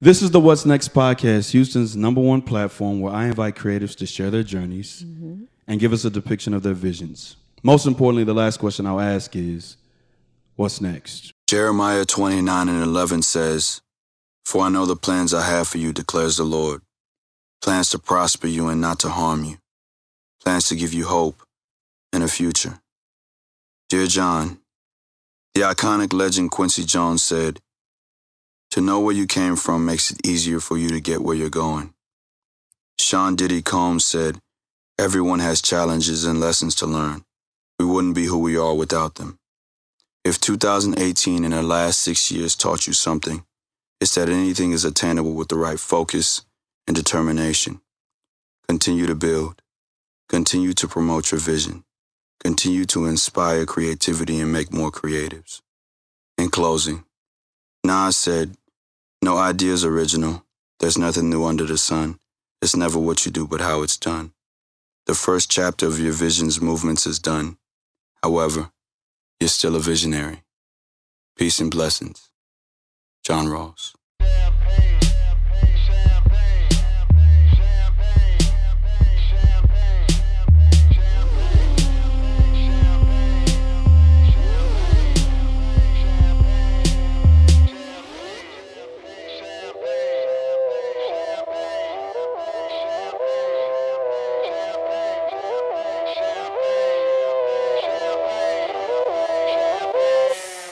This is the What's Next podcast, Houston's #1 platform where I invite creatives to share their journeys and give us a depiction of their visions. Most importantly, the last question I'll ask is, what's next? Jeremiah 29:11 says, "For I know the plans I have for you, declares the Lord, plans to prosper you and not to harm you, plans to give you hope and a future." Dear John, the iconic legend Quincy Jones said, "To know where you came from makes it easier for you to get where you're going." Sean Diddy Combs said, "Everyone has challenges and lessons to learn. We wouldn't be who we are without them." If 2018 and the last 6 years taught you something, it's that anything is attainable with the right focus and determination. Continue to build. Continue to promote your vision. Continue to inspire creativity and make more creatives. In closing, Nas said, "No idea is original. There's nothing new under the sun. It's never what you do, but how it's done. The first chapter of your vision's movements is done. However, you're still a visionary. Peace and blessings. John Ross."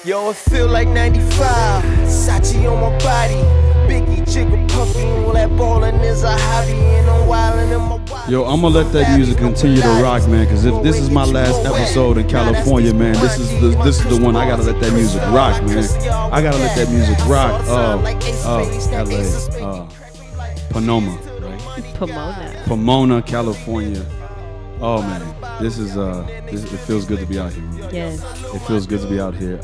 Yo, it feel like 95, Sachi on my body, Biggie, Jigger, Puffy, all that ballin' is a hobby, and I'm wildin' in my wallet. Yo, I'm going to let that music continue to rock, man, because if this is my last episode in California, man, this is the one. I got to let that music rock, man. I got to let that music rock. LA, Pomona, right? Pomona, California. Oh man, this it feels good to be out here. Man. Yes. It feels good to be out here.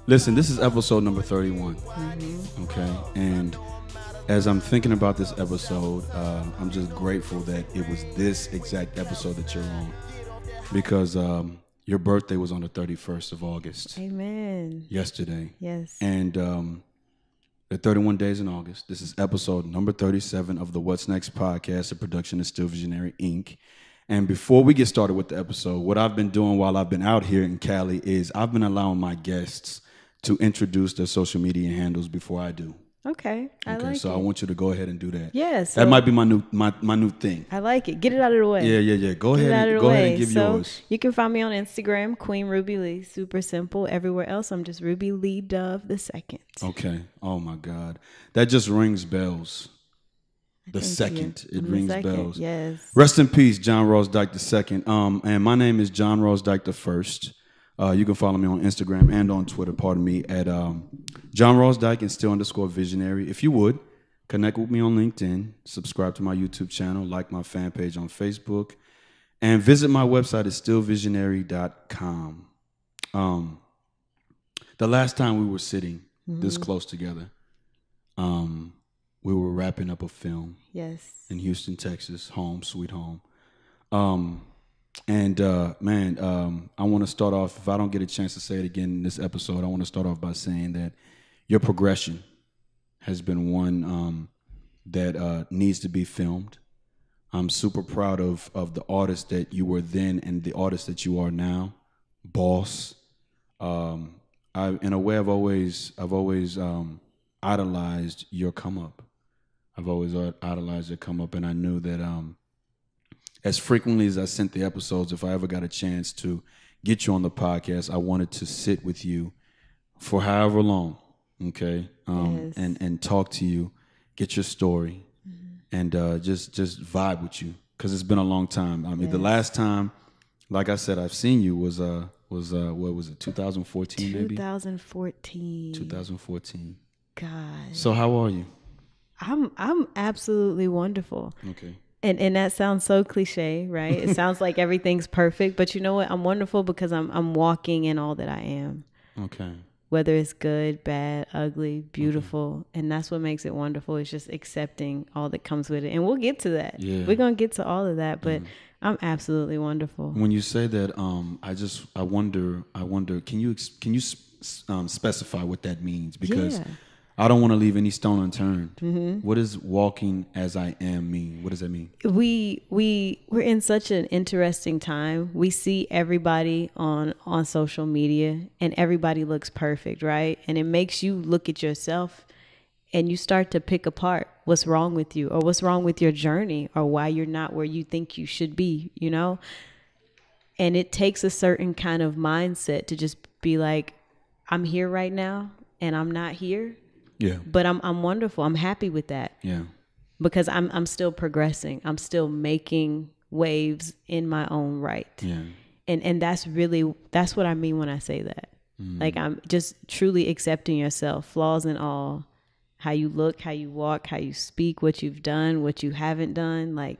Listen, this is episode number 31. Okay, and as I'm thinking about this episode, I'm just grateful that it was this exact episode that you're on, because your birthday was on the 31st of August. Amen. Yesterday. Yes. And there are 31 days in August. This is episode number 37 of the What's Next podcast, a production of Still Visionary, Inc. And before we get started with the episode, what I've been doing while I've been out here in Cali is I've been allowing my guests to introduce their social media handles before I do. Okay, I like so it. I want you to go ahead and do that. Yes. That might be my new thing. I like it. Get it out of the way. Yeah. Go ahead and give yours. You can find me on Instagram, Queen Ruby Lee. Super simple. Everywhere else, I'm just Ruby Lee Dove the second. Okay. Oh my God, that just rings bells. The Thank second, you. it The rings second, bells. yes. Rest in peace, John Ross Dike the second. And my name is John Ross Dike the first. You can follow me on Instagram and on Twitter, at John Ross Dike and still_visionary. If you would, connect with me on LinkedIn, subscribe to my YouTube channel, like my fan page on Facebook, and visit my website at stillvisionary.com. The last time we were sitting this close together, we were wrapping up a film. Yes. In Houston, Texas, home, sweet home. I want to start off, if I don't get a chance to say it again in this episode, I want to start off by saying that your progression has been one that needs to be filmed. I'm super proud of the artist that you were then and the artist that you are now, Boss. In a way, I've always idolized your come up. I've always idolized your come up, and I knew that as frequently as I sent the episodes, if I ever got a chance to get you on the podcast, I wanted to sit with you for however long, okay, Yes. and talk to you, get your story, and just vibe with you, because it's been a long time. I mean, The last time, like I said, I've seen you was what was it, 2014 maybe? 2014. 2014. God. So how are you? I'm absolutely wonderful. Okay. And that sounds so cliche, right? It sounds like everything's perfect, but you know what? I'm wonderful because I'm walking in all that I am. Okay. Whether it's good, bad, ugly, beautiful, and that's what makes it wonderful. It's just accepting all that comes with it, and we'll get to that. Yeah. We're gonna get to all of that, but I'm absolutely wonderful. When you say that, I wonder. Can you specify what that means? Because I don't want to leave any stone unturned. What does walking as I am mean? What does that mean? We're in such an interesting time. We see everybody on social media and everybody looks perfect, right? And it makes you look at yourself and you start to pick apart what's wrong with you or what's wrong with your journey or why you're not where you think you should be, you know? And it takes a certain kind of mindset to just be like, I'm here right now and I'm not here. Yeah. But I'm wonderful. I'm happy with that. Yeah. Because I'm still progressing. I'm still making waves in my own right. Yeah. And that's what I mean when I say that. Like I'm just truly accepting yourself, flaws and all, how you look, how you walk, how you speak, what you've done, what you haven't done, like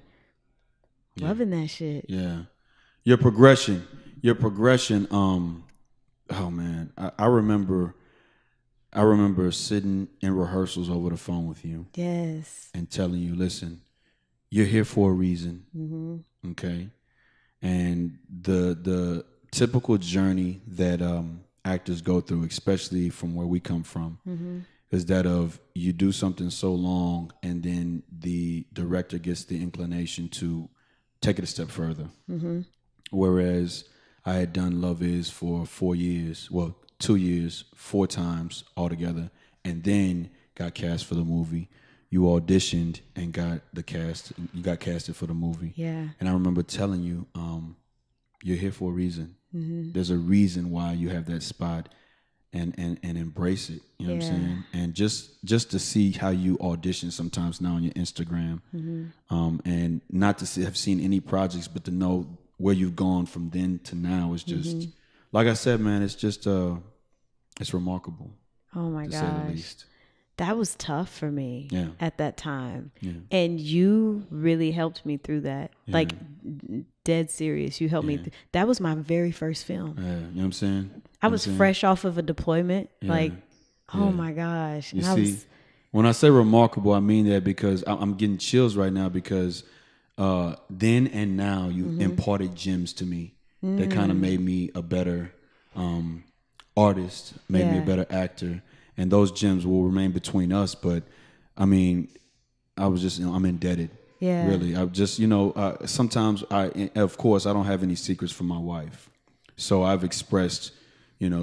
loving that shit. Yeah. Your progression. Oh man, I remember sitting in rehearsals over the phone with you. Yes. And telling you, listen, you're here for a reason. Okay. And the typical journey that actors go through, especially from where we come from, is that of you do something so long and then the director gets the inclination to take it a step further. Whereas I had done Love Is for 4 years, 2 years, 4 times altogether, and then got cast for the movie. You auditioned and got the cast. You got casted for the movie. Yeah. And I remember telling you, you're here for a reason. There's a reason why you have that spot, and embrace it. You know what I'm saying? And just to see how you audition sometimes now on your Instagram, and not to have seen any projects, but to know where you've gone from then to now is just, like I said, man, it's just it's remarkable. Oh my to gosh. say the least. That was tough for me at that time. Yeah. And you really helped me through that. Yeah. Like dead serious. You helped me. That was my very first film. Yeah, you know what I'm saying? I was fresh off of a deployment. Yeah. Like, oh my gosh. You And see, when I say remarkable, I mean that because I'm getting chills right now because then and now you imparted gems to me that kind of made me a better artist, made me a better actor. And those gems will remain between us. But I mean, I was just, I'm indebted. Yeah. Really. I just, sometimes of course, I don't have any secrets from my wife. So I've expressed,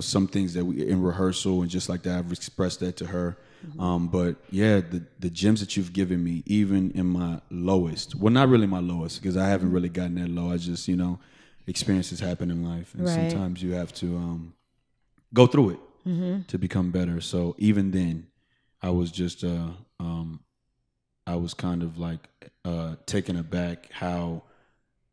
some things that we in rehearsal and just like that, I've expressed that to her. But yeah, the gems that you've given me, even in my lowest, well, not really my lowest, because I haven't really gotten that low. I just, experiences happen in life. And sometimes you have to go through it to become better. So even then, I was just, I was kind of like taken aback how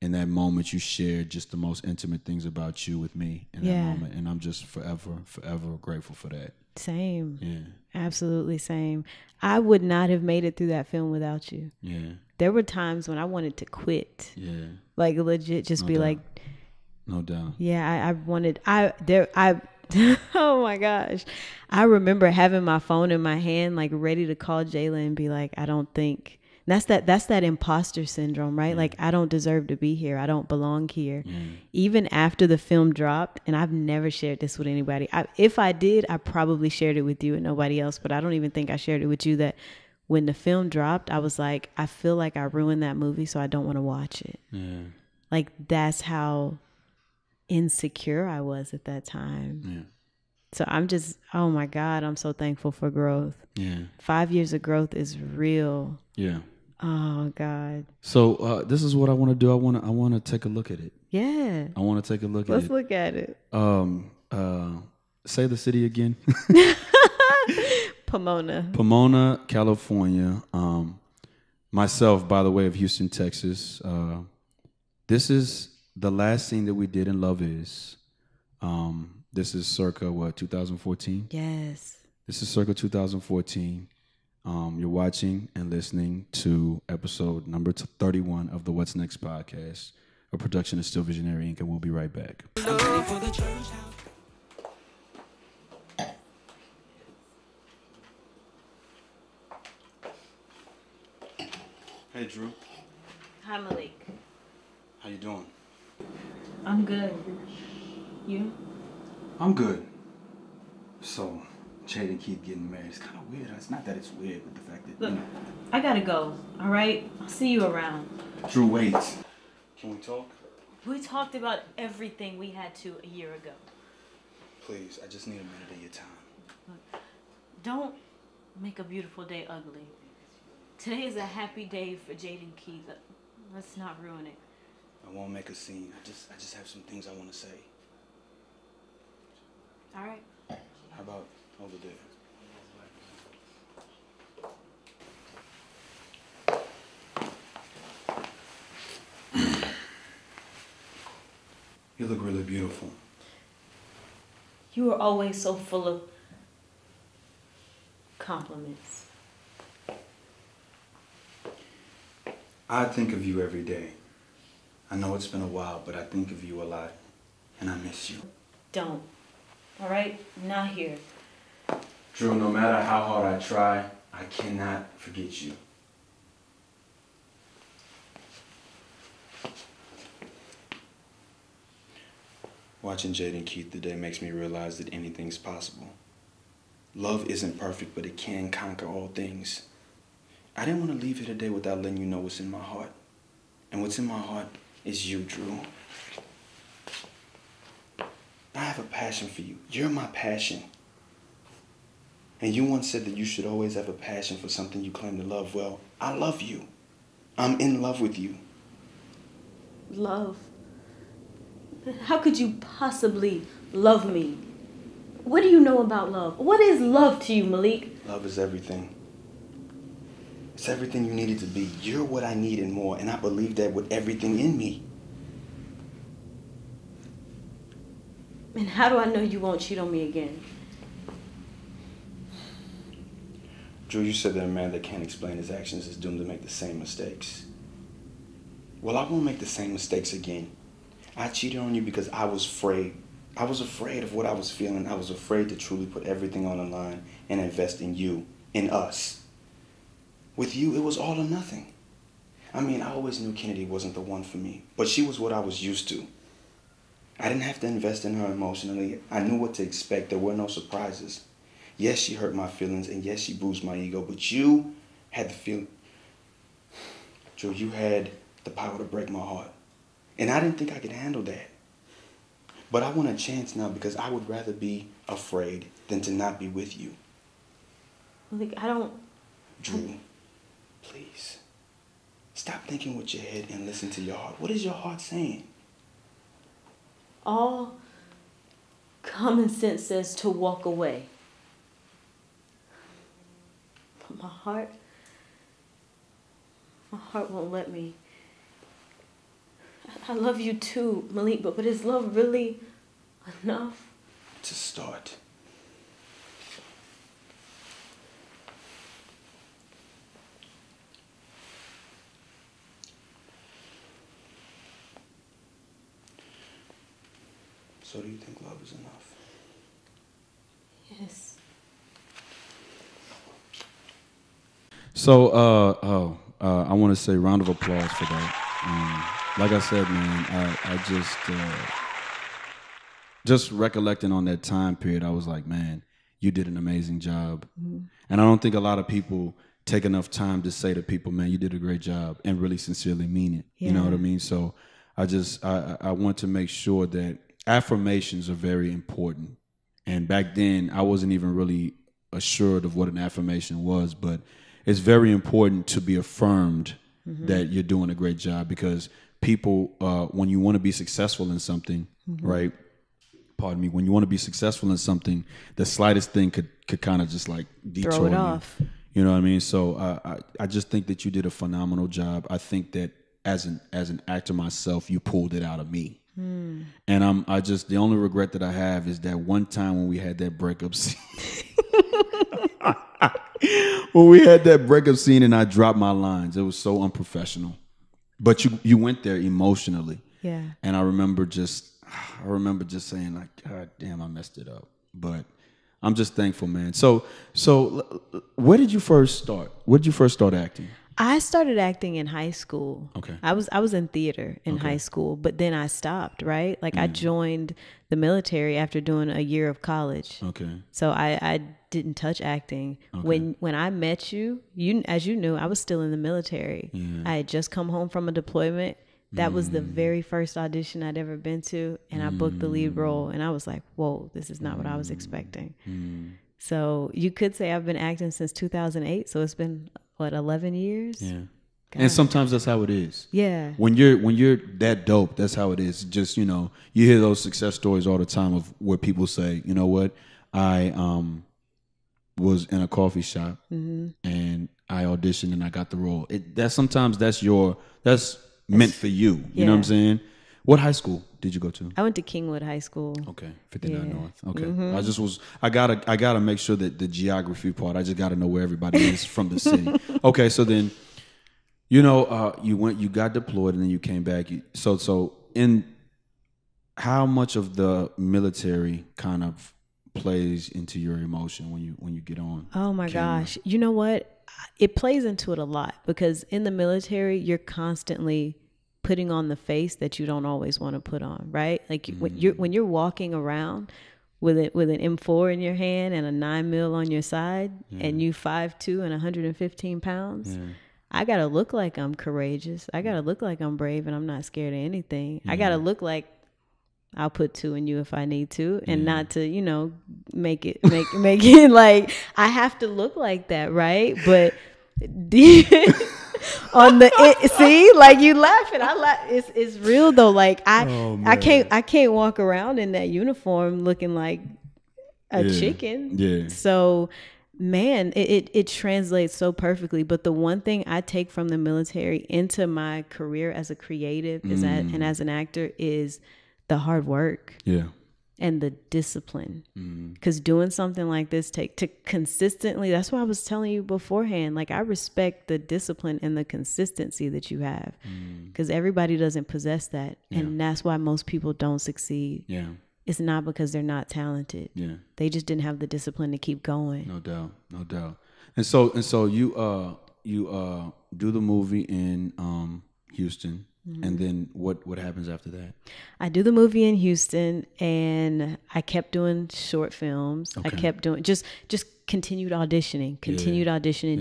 in that moment you shared just the most intimate things about you with me in that moment. And I'm just forever grateful for that. Same. Yeah. Absolutely same. I would not have made it through that film without you. Yeah. There were times when I wanted to quit. Yeah. Like legit just be like, no doubt. Yeah, oh my gosh. I remember having my phone in my hand, like ready to call Jayla and be like, I don't think that's that imposter syndrome, right? Like, I don't deserve to be here. I don't belong here. Even after the film dropped, and I've never shared this with anybody. If I did, I probably shared it with you and nobody else, but I don't even think I shared it with you that when the film dropped, I was like, I feel like I ruined that movie, so I don't want to watch it. Yeah. Like, that's how insecure I was at that time. Yeah. So I'm just, oh my God, I'm so thankful for growth. Yeah. 5 years of growth is real. Yeah. Oh God. So this is what I want to do. I want to take a look at it. Yeah. I want to take a look at it. Let's look at it. Say the city again. Pomona, California. Myself, by the way, of Houston, Texas. This is the last scene that we did in Love Is. This is circa 2014? Yes. This is circa 2014. You're watching and listening to episode number 31 of the What's Next podcast, a production of Still Visionary Inc., and we'll be right back. I'm ready for the church house. Hey, Drew. Hi, Malik. How you doing? I'm good. You? I'm good. So, Jade and Keith getting married. It's kind of weird. It's not that it's weird, but the fact that, Look, I gotta go, all right? I'll see you around. Drew, wait. Can we talk? We talked about everything we had to a year ago. Please, I just need a minute of your time. Look, don't make a beautiful day ugly. Today is a happy day for Jade and Keith. Let's not ruin it. I won't make a scene. I just have some things I want to say. All right. How about over there? You look really beautiful. You were always so full of compliments. I think of you every day. I know it's been a while, but I think of you a lot, and I miss you. Don't. All right? Not here. Drew, no matter how hard I try, I cannot forget you. Watching Jade and Keith today makes me realize that anything's possible. Love isn't perfect, but it can conquer all things. I didn't want to leave here today without letting you know what's in my heart. And what's in my heart is you, Drew. I have a passion for you. You're my passion. And you once said that you should always have a passion for something you claim to love. Well, I love you. I'm in love with you. Love? How could you possibly love me? What do you know about love? What is love to you, Malik? Love is everything. It's everything you needed to be. You're what I need and more, and I believe that with everything in me. And how do I know you won't cheat on me again? Drew, you said that a man that can't explain his actions is doomed to make the same mistakes. Well, I won't make the same mistakes again. I cheated on you because I was afraid. I was afraid of what I was feeling. I was afraid to truly put everything on the line and invest in you, in us. With you, it was all or nothing. I mean, I always knew Kennedy wasn't the one for me, but she was what I was used to. I didn't have to invest in her emotionally. I knew what to expect. There were no surprises. Yes, she hurt my feelings, and yes, she bruised my ego, but you had the feeling. Joe, you had the power to break my heart. And I didn't think I could handle that. But I want a chance now because I would rather be afraid than to not be with you. Like, I don't... Drew, please. Stop thinking with your head and listen to your heart. What is your heart saying? All common sense says to walk away. But my heart won't let me. I love you too, Malik, but is love really enough? To start. So do you think love is enough? Yes. So, I want to say round of applause for that. Like I said, man, I just recollecting on that time period, I was like, man, you did an amazing job. Mm-hmm. And I don't think a lot of people take enough time to say to people, man, you did a great job, and really sincerely mean it. Yeah. You know what I mean? So I want to make sure that affirmations are very important. And back then, I wasn't even really assured of what an affirmation was, but it's very important to be affirmed mm-hmm. that you're doing a great job, because people, when you want to be successful in something, mm-hmm. right? Pardon me. When you want to be successful in something, the slightest thing could kind of just like detour throw it off. You know what I mean? So I just think that you did a phenomenal job. I think that as an actor myself, you pulled it out of me. Mm. And the only regret that I have is that one time when we had that breakup scene. When we had that breakup scene and I dropped my lines, it was so unprofessional. But you went there emotionally. Yeah. And I remember just saying like, God damn, I messed it up. But I'm just thankful, man. So where did you first start? Where did you first start acting? I started acting in high school. Okay. I was in theater in high school, but then I stopped, right? Like I joined the military after doing a year of college. Okay. So I didn't touch acting. Okay. When I met you, as you knew, I was still in the military. Yeah. I had just come home from a deployment. That was the very first audition I'd ever been to, and I booked the lead role, and I was like, whoa, this is not what I was expecting. So you could say I've been acting since 2008, so it's been, what, 11 years? Yeah. God. And sometimes that's how it is. Yeah. When you're that dope, that's how it is. Just, you know, you hear those success stories all the time of where people say, you know what, I was in a coffee shop and I auditioned and I got the role. Sometimes that's meant for you. You know what I'm saying? What high school did you go to? I went to Kingwood High School. Okay, 59 North. Okay, I gotta make sure that the geography part. I just gotta know where everybody is from the city. Okay, so then, you know, you got deployed and then you came back. So in how much of the military kind of plays into your emotion when you get on? Oh my camera? gosh, you know what? It plays into it a lot because in the military, you're constantly putting on the face that you don't always want to put on, right? Like when you're walking around with an M4 in your hand and a 9mm on your side, and you 5'2" and 115 pounds. Yeah. I gotta look like I'm courageous. I gotta look like I'm brave and I'm not scared of anything. I gotta look like I'll put two in you if I need to, and not to, you know, make it like I have to look like that, right? But see, like you laughing, I laugh. It's real though. Like I can't walk around in that uniform looking like a chicken. Yeah. So, man, it translates so perfectly. But the one thing I take from the military into my career as a creative and as an actor is the hard work. Yeah. And the discipline, because doing something like this to consistently, that's why I was telling you beforehand, like I respect the discipline and the consistency that you have, because everybody doesn't possess that. And that's why most people don't succeed. Yeah. It's not because they're not talented. Yeah. They just didn't have the discipline to keep going. No doubt. And so you do the movie in Houston. And then what happens after that? I do the movie in Houston, and I kept doing short films. Okay. I kept doing just continued auditioning,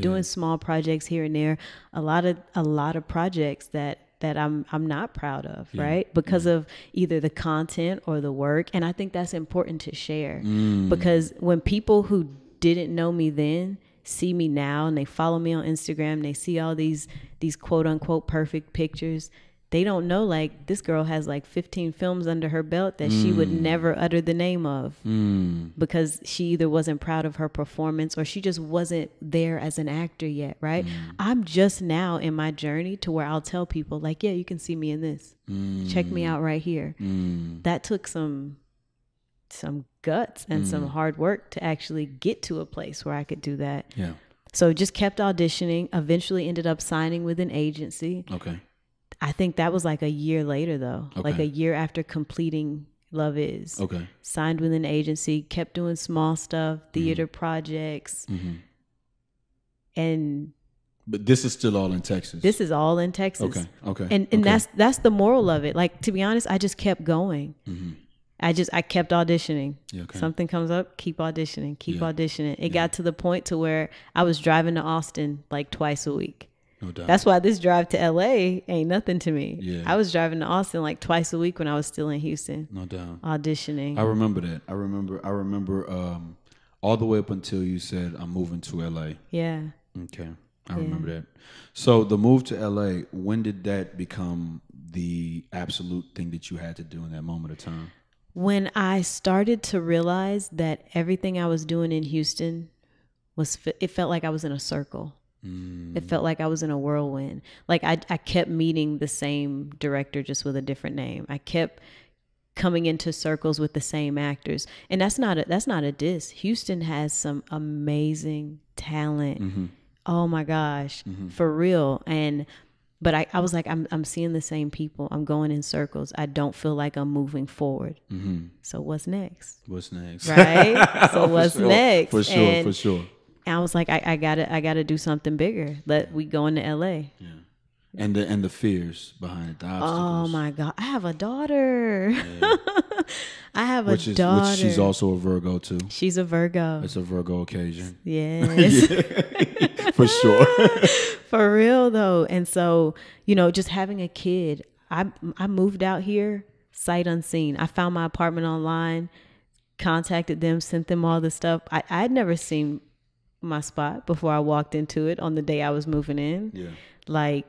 doing small projects here and there. A lot of projects that I'm not proud of, right? Because of either the content or the work. And I think that's important to share, because when people who didn't know me then see me now and they follow me on Instagram, they see all these quote unquote perfect pictures. They don't know, like, this girl has like 15 films under her belt that she would never utter the name of because she either wasn't proud of her performance or she just wasn't there as an actor yet, right? I'm just now in my journey to where I'll tell people, like, yeah, you can see me in this. Check me out right here. That took some guts and some hard work to actually get to a place where I could do that. Yeah. So just kept auditioning, eventually ended up signing with an agency. Okay. I think that was like a year later though, like a year after completing Love Is. Okay. Signed with an agency, kept doing small stuff, theater projects. But this is still all in Texas. This is all in Texas. Okay. And that's the moral of it. Like, to be honest, I just kept going. I kept auditioning. Something comes up, keep auditioning. It got to the point to where I was driving to Austin like twice a week. No doubt. That's why this drive to LA ain't nothing to me. Yeah. I was driving to Austin like twice a week when I was still in Houston. No doubt. Auditioning. I remember that. I remember all the way up until you said I'm moving to LA. Yeah. Okay. I remember that. So the move to LA, when did that become the absolute thing that you had to do in that moment of time? When I started to realize that everything I was doing in Houston it felt like I was in a circle. It felt like I was in a whirlwind. Like I kept meeting the same director just with a different name. I kept coming into circles with the same actors. And that's not a diss. Houston has some amazing talent. Oh my gosh, for real. But I was like, I'm seeing the same people. I'm going in circles. I don't feel like I'm moving forward. So what's next? What's next? Right? So what's next? For sure. And I was like, I gotta do something bigger. We go into LA. Yeah. And the fears behind it, the obstacles. Oh my God. I have a daughter. Yeah. I have a daughter. Which she's also a Virgo too. She's a Virgo. It's a Virgo occasion. Yes. For sure. For real though. And so, just having a kid, I moved out here sight unseen. I found my apartment online, contacted them, sent them all the stuff. I had never seen my spot before I walked into it on the day I was moving in. Yeah. Like,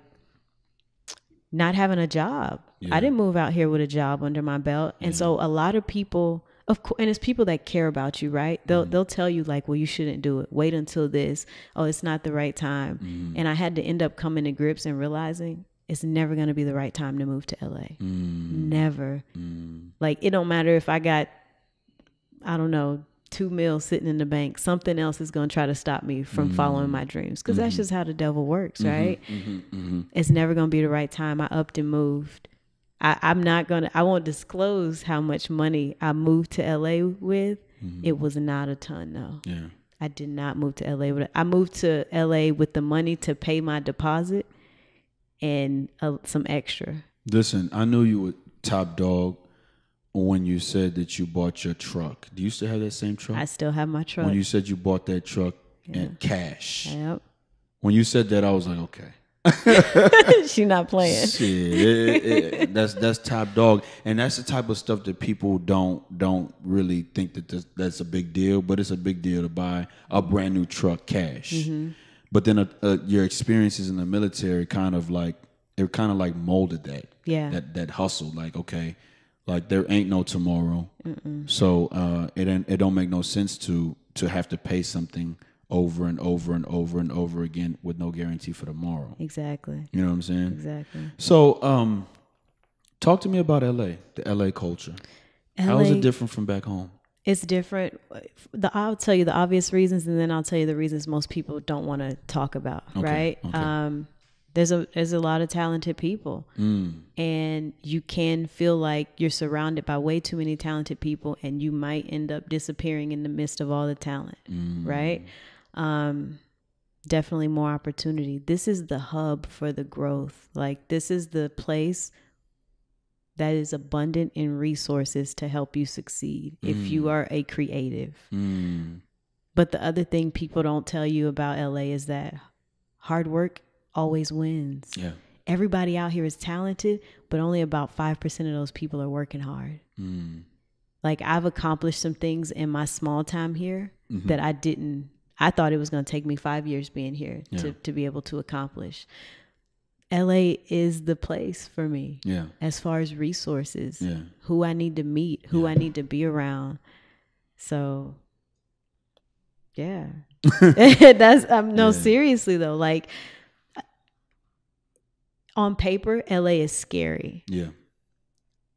not having a job. Yeah. I didn't move out here with a job under my belt. And so a lot of people, of course, and it's people that care about you, right? They'll tell you like, well, you shouldn't do it. Wait until this. Oh, it's not the right time. And I had to end up coming to grips and realizing it's never going to be the right time to move to LA. Never. Like, it don't matter if I got, I don't know, $2 million sitting in the bank. Something else is going to try to stop me from following my dreams. Because that's just how the devil works, right? It's never going to be the right time. I upped and moved. I won't disclose how much money I moved to LA with. It was not a ton though. Yeah. I did not move to LA with it. I moved to LA with the money to pay my deposit and some extra. Listen, I knew you were top dog when you said that you bought your truck. Do you still have that same truck? I still have my truck. When you said you bought that truck in cash. Yep. When you said that, I was like, okay. She not playing. Shit, that's top dog, and that's the type of stuff that people don't really think that that's a big deal, but it's a big deal to buy a brand new truck cash. But then your experiences in the military kind of like molded that. Yeah. That hustle, like, okay, like there ain't no tomorrow, so it don't make no sense to have to pay something over and over and over and over again with no guarantee for tomorrow. Exactly. You know what I'm saying? Exactly. So, talk to me about LA, the LA culture. How is it different from back home? It's different. I'll tell you the obvious reasons, and then I'll tell you the reasons most people don't want to talk about. Okay. Right? Okay. There's a lot of talented people, and you can feel like you're surrounded by way too many talented people, and you might end up disappearing in the midst of all the talent. Right? Definitely more opportunity. This is the hub for the growth. Like, this is the place that is abundant in resources to help you succeed if you are a creative. But the other thing people don't tell you about LA is that hard work always wins. Yeah. Everybody out here is talented, but only about 5% of those people are working hard. Like, I've accomplished some things in my small time here that I thought it was going to take me 5 years being here to be able to accomplish. LA is the place for me. Yeah. As far as resources, who I need to meet, who I need to be around. So, yeah. Seriously though, like, on paper, LA is scary. Yeah.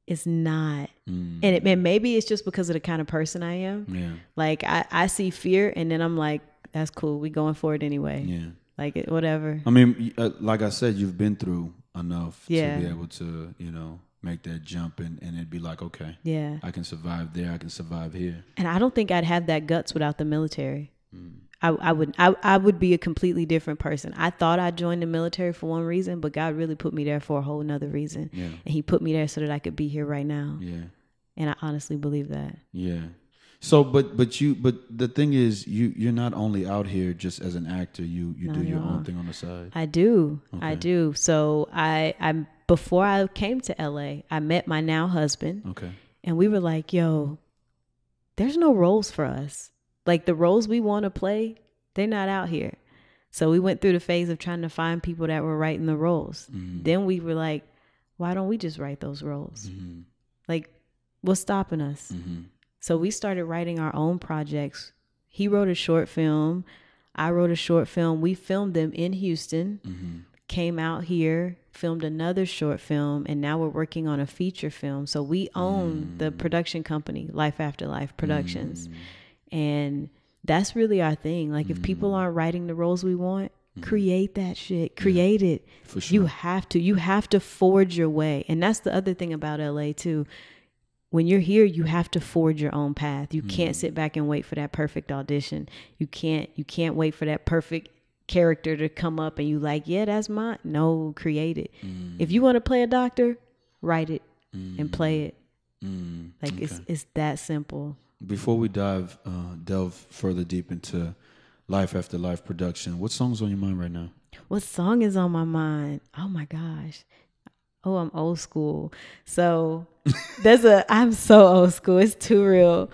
It's not. And maybe it's just because of the kind of person I am. Yeah. Like, I see fear and then I'm like, that's cool. We going for it anyway. Yeah. Like, whatever. I mean, like I said, you've been through enough to be able to, make that jump and it'd be like, okay, I can survive there. I can survive here. And I don't think I'd have that guts without the military. I would be a completely different person. I thought I joined the military for one reason, but God really put me there for a whole nother reason. Yeah. And he put me there so that I could be here right now. Yeah. And I honestly believe that. Yeah. So, but the thing is, you're not only out here just as an actor. You do your own thing on the side. I do. Okay. I do. So I before I came to LA, I met my now husband. Okay. And we were like, yo, there's no roles for us. Like, the roles we want to play, they're not out here. So we went through the phase of trying to find people that were writing the roles. Then we were like, why don't we just write those roles? Like, what's stopping us? So we started writing our own projects. He wrote a short film. I wrote a short film. We filmed them in Houston, came out here, filmed another short film, and now we're working on a feature film. So we own the production company, Life After Life Productions. And that's really our thing. Like, if people aren't writing the roles we want, create that shit. Create it. For sure. You have to forge your way. And that's the other thing about LA too. when you're here, you have to forge your own path. You can't sit back and wait for that perfect audition. You can't wait for that perfect character to come up and you like, yeah, that's mine. No, create it. If you want to play a doctor, write it and play it. Like it's that simple. Before we delve further deep into Life After Life production, what song's on your mind right now? What song is on my mind? Oh my gosh. Oh, I'm old school. So I'm so old school. It's too real.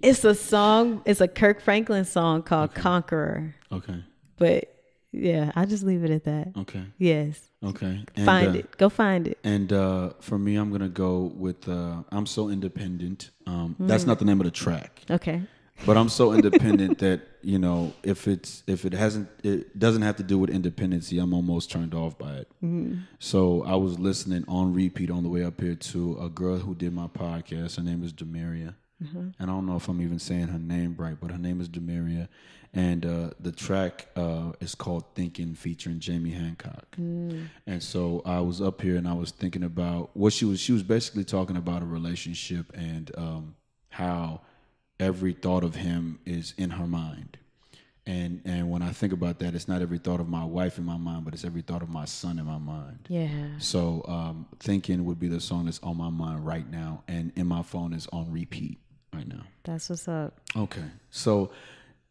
It's a song. It's a Kirk Franklin song called Conqueror. Okay. But yeah, I'll just leave it at that. Okay. Yes. Okay. And, find it. Go find it. And for me, I'm going to go with I'm So Independent. That's not the name of the track. Okay. But I'm so independent that, you know, if it doesn't have to do with independency, I'm almost turned off by it. So I was listening on repeat on the way up here to a girl who did my podcast. Her name is Demaria. And I don't know if I'm even saying her name right, but her name is Demaria. And the track is called Thinking, featuring Jamie Hancock. And so I was up here and I was thinking about what she was basically talking about a relationship and how every thought of him is in her mind. And when I think about that, it's not every thought of my wife in my mind, but it's every thought of my son in my mind. Yeah. So Thinking would be the song that's on my mind right now, and in my phone is on repeat right now. That's what's up. Okay. So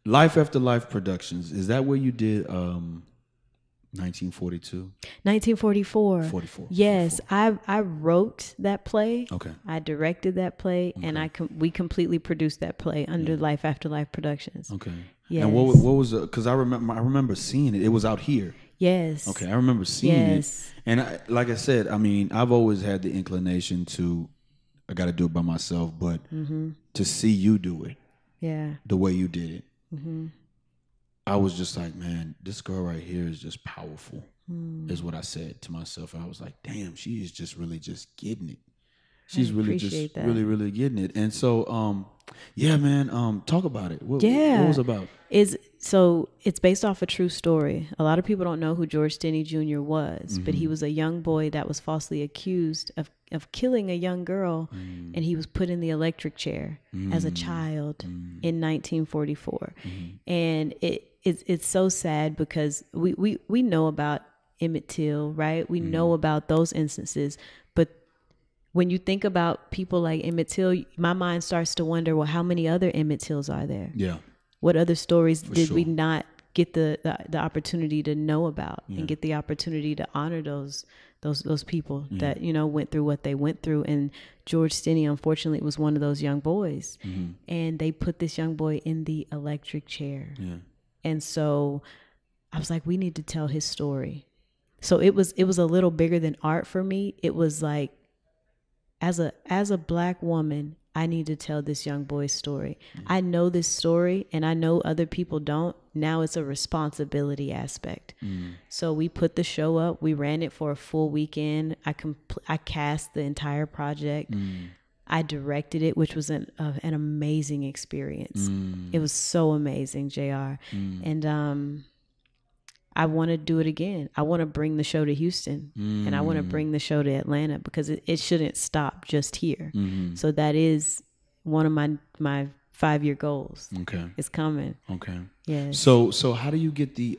Life After Life Productions, is that where you did 1942? 1944. 44. Yes, 44. I wrote that play. Okay. I directed that play, and we completely produced that play under Life After Life Productions. Okay. Yes. And what was because I remember seeing it. It was out here. Yes. Okay, I remember seeing it. And like I said, I mean, I've always had the inclination to, I got to do it by myself, but to see you do it, the way you did it, I was just like, man, this girl right here is just powerful, is what I said to myself. And I was like, damn, she is just really just getting it. She's really just really, really getting it. And so, yeah, man, talk about it. What was it about? It's based off a true story. A lot of people don't know who George Stinney Jr. was, but he was a young boy that was falsely accused of killing a young girl, and he was put in the electric chair as a child in 1944. And it's so sad because we know about Emmett Till, right? We know about those instances, but when you think about people like Emmett Till, my mind starts to wonder, well, how many other Emmett Tills are there? Yeah. What other stories did we not get the opportunity to know about and get the opportunity to honor those people that, you know, went through what they went through? And George Stinney, unfortunately, was one of those young boys. And they put this young boy in the electric chair. Yeah. And so I was like, we need to tell his story. So it was a little bigger than art for me. It was like, as a Black woman, I need to tell this young boy's story. I know this story and I know other people don't. Now it's a responsibility aspect. So we put the show up. We ran it for a full weekend. I cast the entire project. I directed it, which was an amazing experience. It was so amazing, JR. And I want to do it again. I want to bring the show to Houston and I want to bring the show to Atlanta because it shouldn't stop just here. So that is one of my 5-year goals. Okay. It's coming. Okay. Yes. So how do you get the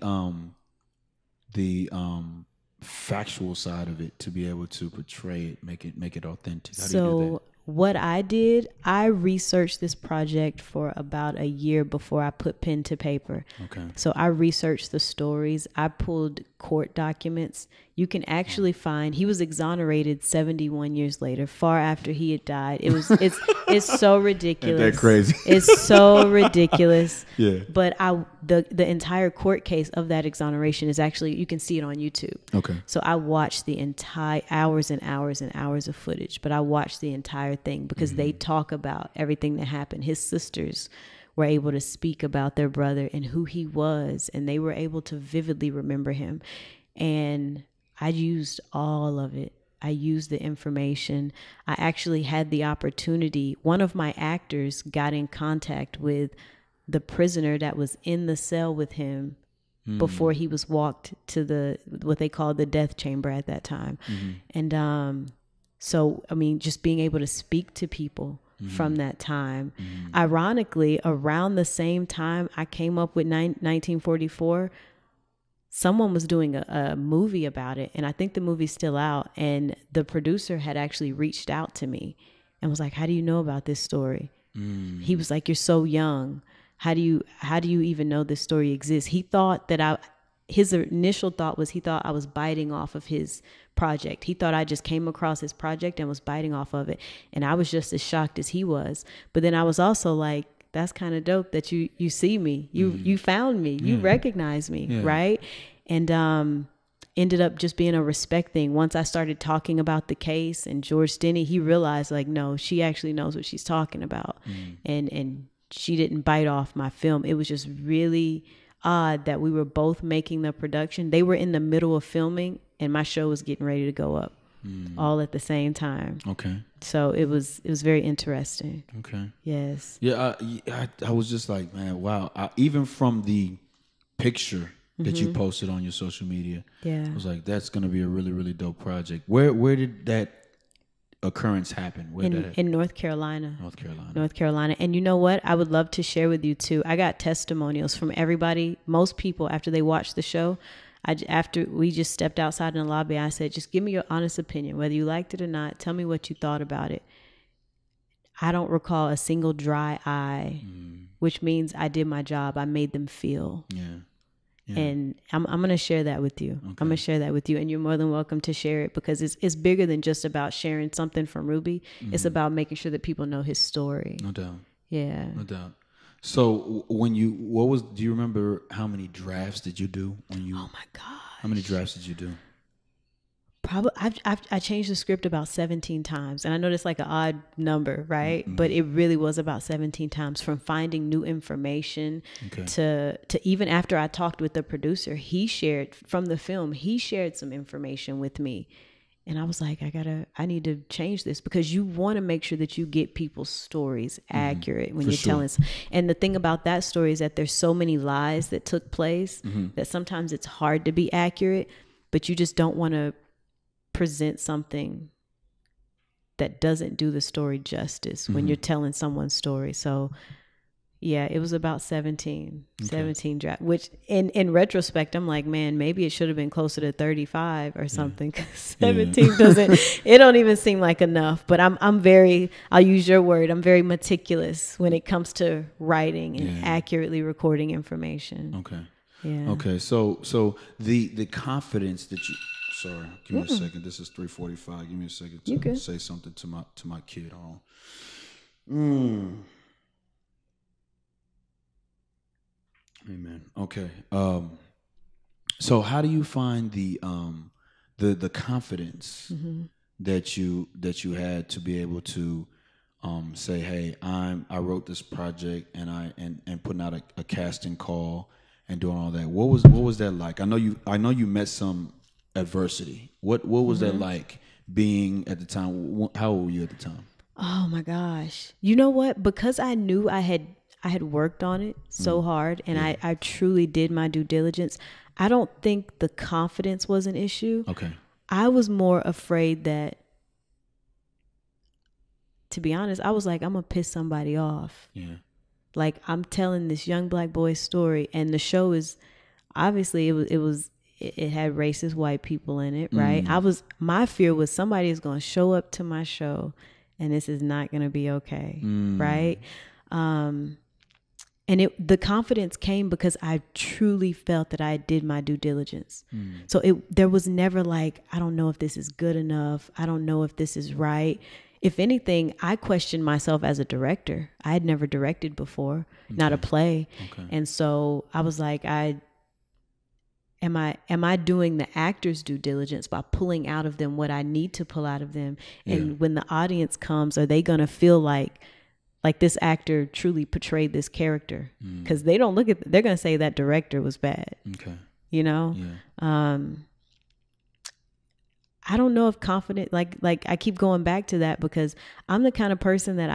factual side of it to be able to portray it, make it authentic? How do you do that? What I did, I researched this project for about a year before I put pen to paper. Okay. So I researched the stories. I pulled court documents. You can actually find, he was exonerated 71 years later, far after he had died. It's so ridiculous. Ain't that crazy? It's so ridiculous. Yeah. But the entire court case of that exoneration is actually, you can see it on YouTube. Okay. So I watched the entire hours and hours and hours of footage, but I watched the entire thing because they talk about everything that happened. His sisters were able to speak about their brother and who he was, and they were able to vividly remember him. And I used all of it. I used the information. I actually had the opportunity. One of my actors got in contact with the prisoner that was in the cell with him before he was walked to what they called the death chamber at that time. And So, I mean, just being able to speak to people from that time. Ironically, around the same time I came up with 1944, someone was doing a movie about it. And I think the movie's still out. And the producer had actually reached out to me and was like, how do you know about this story? He was like, you're so young. How do you even know this story exists? He thought that his initial thought was he thought I was biting off of his project. He thought I just came across his project and was biting off of it. And I was just as shocked as he was. But then I was also like, that's kind of dope that you see me. You found me. You recognize me, right? And ended up just being a respect thing. Once I started talking about the case and George Stinney, he realized like, no, she actually knows what she's talking about. And she didn't bite off my film. It was just really odd that we were both making the production. They were in the middle of filming and my show was getting ready to go up all at the same time. Okay. So it was very interesting. Okay. Yes. Yeah, I was just like, man, wow. Even from the picture that you posted on your social media, I was like, that's going to be a really, really dope project. Where did that occurrence happen? In North Carolina. North Carolina. And you know what? I would love to share with you too. I got testimonials from everybody, most people after they watched the show. After we just stepped outside in the lobby, I said, just give me your honest opinion, whether you liked it or not. Tell me what you thought about it. I don't recall a single dry eye, which means I did my job. I made them feel. Yeah. And I'm going to share that with you. Okay. I'm going to share that with you. And you're more than welcome to share it because it's bigger than just about sharing something from Ruby. It's about making sure that people know his story. No doubt. Yeah. No doubt. So do you remember how many drafts did you do? Oh my God. How many drafts did you do? Probably, I changed the script about 17 times. And I know that's like an odd number, right? But it really was about 17 times, from finding new information to even after I talked with the producer, he shared from the film, he shared some information with me. And I was like, I need to change this because you want to make sure that you get people's stories accurate when you're telling. And the thing about that story is that there's so many lies that took place that sometimes it's hard to be accurate, but you just don't want to present something that doesn't do the story justice when you're telling someone's story. So yeah, it was about 17 draft, which in retrospect, I'm like, man, maybe it should have been closer to 35 or something. 17 it don't even seem like enough, but I'll use your word. I'm very meticulous when it comes to writing and accurately recording information. Okay. Yeah. Okay. So the confidence that you, sorry, give me a second. This is 3:45. Give me a second to say something to my kid. Hold on. Amen. Okay. So how do you find the confidence that you had to be able to say, hey, I wrote this project and putting out a casting call and doing all that? What was that like? I know you met some adversity. What was that like being at the time? How old were you at the time? Oh my gosh. You know what? Because I knew I had worked on it so hard and I truly did my due diligence. I don't think the confidence was an issue. Okay. I was more afraid that, to be honest, I was like, I'm going to piss somebody off. Yeah. Like, I'm telling this young black boy's story and the show is, obviously it had racist white people in it, right? My fear was somebody is going to show up to my show and this is not going to be okay, right? And the confidence came because I truly felt that I did my due diligence. So there was never like, I don't know if this is good enough. I don't know if this is right. If anything, I questioned myself as a director. I had never directed before, not a play. Okay. And so I was like, am I doing the actor's due diligence by pulling out of them what I need to pull out of them? And when the audience comes, are they going to feel like this actor truly portrayed this character? Because they don't they're going to say that director was bad. Okay. You know? Yeah. I don't know if confident, like I keep going back to that because I'm the kind of person that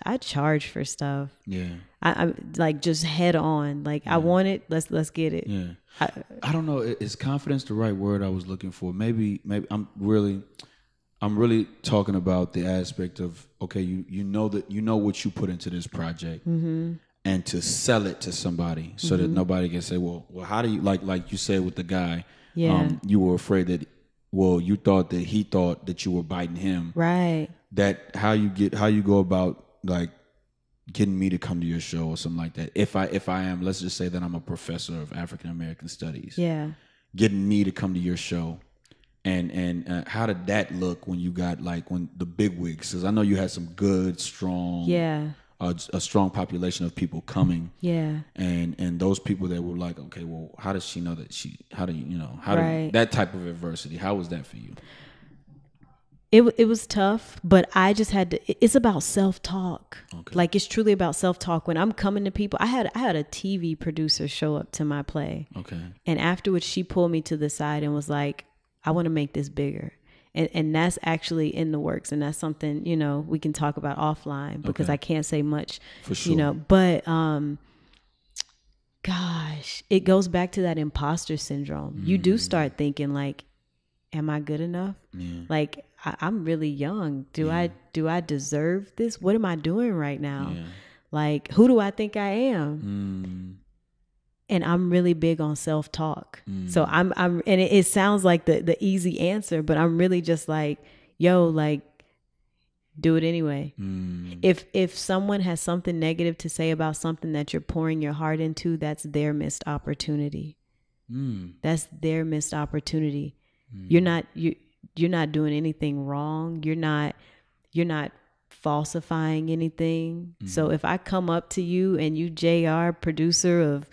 I charge for stuff. Yeah. I'm like just head on. Like I want it. Let's get it. Yeah. I don't know. Is confidence the right word I was looking for? Maybe I'm I'm really talking about the aspect of, okay, you know what you put into this project, and to sell it to somebody so that nobody can say, well, how do you, like you said with the guy, you were afraid that, you thought that he thought that you were biting him. Right. That how you go about like getting me to come to your show or something like that. If I am, let's just say that I'm a professor of African American studies. Yeah. Getting me to come to your show. And how did that look when you got when the big wigs? Because I know you had some good, strong, a strong population of people coming. Yeah. And those people that were like, okay, well, how does she know that that type of adversity? How was that for you? It was tough, but I just had to. It's about self-talk. Okay. Like, it's truly about self-talk. When I'm coming to people, I had a TV producer show up to my play. Okay. And afterwards, she pulled me to the side and was like, I want to make this bigger. And that's actually in the works. And that's something, we can talk about offline, because I can't say much, for sure. But, gosh, it goes back to that imposter syndrome. You do start thinking like, am I good enough? Yeah. Like, I'm really young. Do I deserve this? What am I doing right now? Yeah. Like, who do I think I am? And I'm really big on self-talk. So I'm and it sounds like the easy answer, but I'm really just like, yo, like, do it anyway. If someone has something negative to say about something that you're pouring your heart into, that's their missed opportunity. That's their missed opportunity. You're not doing anything wrong. You're not falsifying anything. So if I come up to you and you JR, producer of